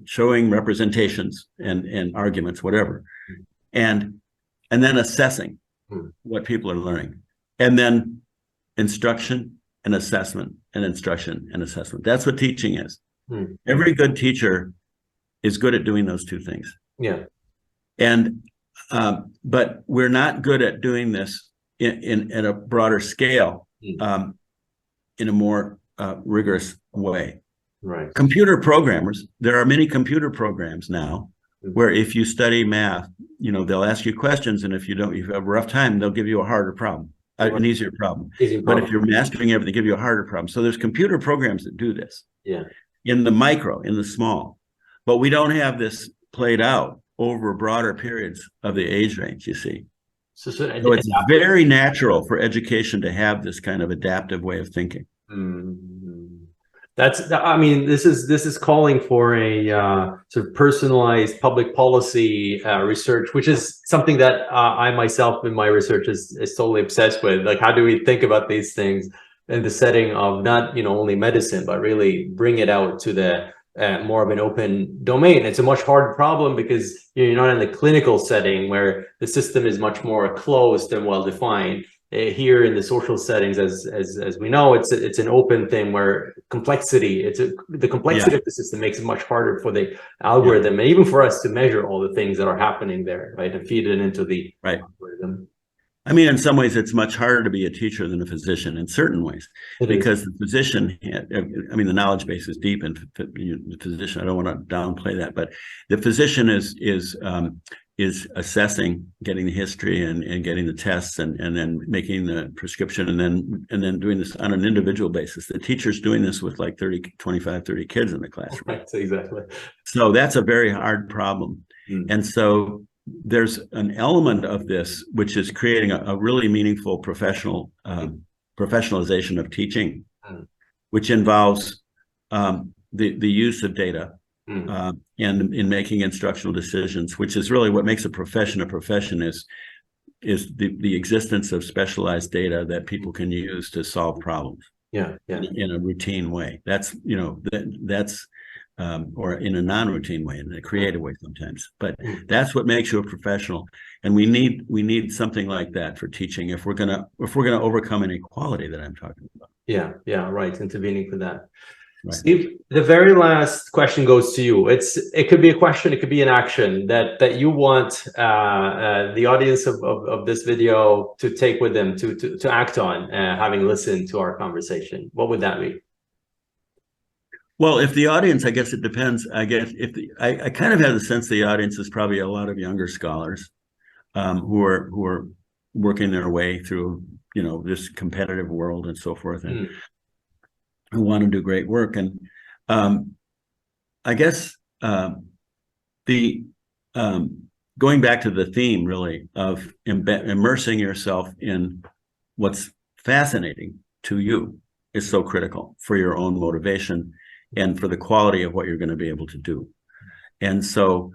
showing representations and arguments, whatever, and then assessing what people are learning, and then instruction and assessment and instruction and assessment. That's what teaching is. Every good teacher is good at doing those two things. Yeah. And but we're not good at doing this in a broader scale, in a more rigorous way. Right. Computer programmers, there are many computer programs now where if you study math, they'll ask you questions, and if you have a rough time, they'll give you a harder problem, an easier problem. But if you're mastering everything, they give you a harder problem. So there's computer programs that do this. Yeah. In the micro, in the small. But we don't have this played out over broader periods of the age range, you see. So it's very natural for education to have this kind of adaptive way of thinking. This is calling for a sort of personalized public policy research, which is something that I myself in my research is totally obsessed with. Like, how do we think about these things in the setting of not only medicine, but really bring it out to the more of an open domain? It's a much harder problem because you're not in the clinical setting where the system is much more closed and well defined. Here in the social settings, as we know, it's an open thing where complexity, the complexity of the system makes it much harder for the algorithm and even for us to measure all the things that are happening there, right, and feed it into the algorithm. I mean, in some ways, it's much harder to be a teacher than a physician in certain ways, because the physician, the knowledge base is deep in the physician. I don't want to downplay that, but the physician is assessing, getting the history and getting the tests and then making the prescription and then doing this on an individual basis. The teacher's doing this with like 25, 30 kids in the classroom. Right, exactly. So that's a very hard problem. And so there's an element of this which is creating a really meaningful professionalization of teaching, which involves the use of data and in making instructional decisions, which is really what makes a profession is the existence of specialized data that people can use to solve problems in a routine way. That's or in a non-routine way, in a creative way sometimes. But that's what makes you a professional, and we need something like that for teaching if we're gonna overcome inequality that I'm talking about. Yeah, right. Intervening for that. Right. Steve, the very last question goes to you. It could be a question, it could be an action that you want the audience of this video to take with them to act on, having listened to our conversation. What would that be? Well, if the audience, I guess it depends. I guess I kind of have the sense the audience is probably a lot of younger scholars who are working their way through this competitive world and so forth, and who want to do great work. And I guess the going back to the theme really of immersing yourself in what's fascinating to you is so critical for your own motivation and for the quality of what you're going to be able to do. And so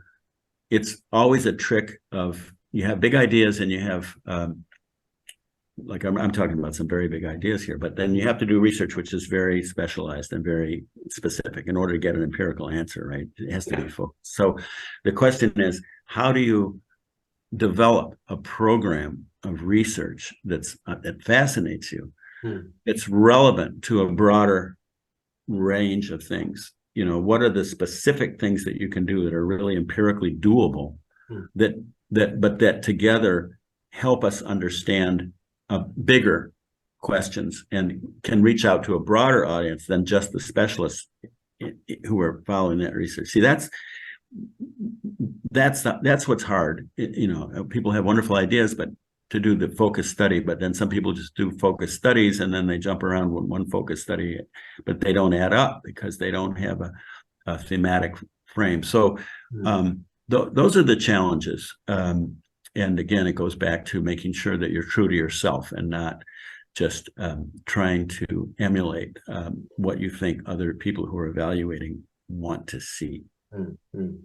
it's always a trick of, you have big ideas and you have, like I'm talking about some very big ideas here, but then you have to do research which is very specialized and very specific in order to get an empirical answer, right? It has to be focused. So the question is, how do you develop a program of research that fascinates you, it's relevant to a broader range of things? What are the specific things that you can do that are really empirically doable, that together help us understand bigger questions and can reach out to a broader audience than just the specialists who are following that research. See, that's what's hard. People have wonderful ideas, but to do the focus study, but then some people just do focus studies and then they jump around with one focus study, but they don't add up because they don't have a thematic frame. So those are the challenges. And again, it goes back to making sure that you're true to yourself and not just trying to emulate what you think other people who are evaluating want to see.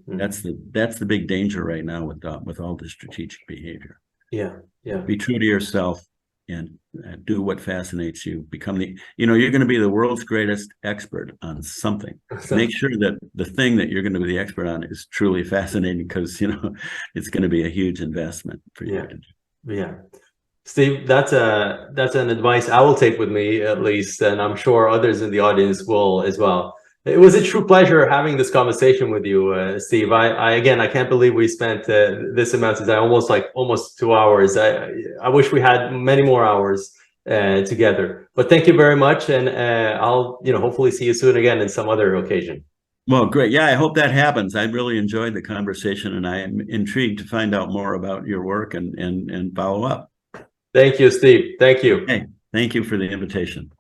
That's the big danger right now with all the strategic behavior. Yeah. Be true to yourself and do what fascinates you. Become you're going to be the world's greatest expert on something. Make sure that the thing that you're going to be the expert on is truly fascinating, because it's going to be a huge investment for you. Yeah. Steve, that's an advice I will take with me, at least, and I'm sure others in the audience will as well. It was a true pleasure having this conversation with you, Steve. I can't believe we spent this amount of time, almost 2 hours. I wish we had many more hours together. But thank you very much, and I'll hopefully see you soon again in some other occasion. Well, great. Yeah, I hope that happens. I really enjoyed the conversation, and I am intrigued to find out more about your work and follow up. Thank you, Steve. Thank you. Hey, thank you for the invitation.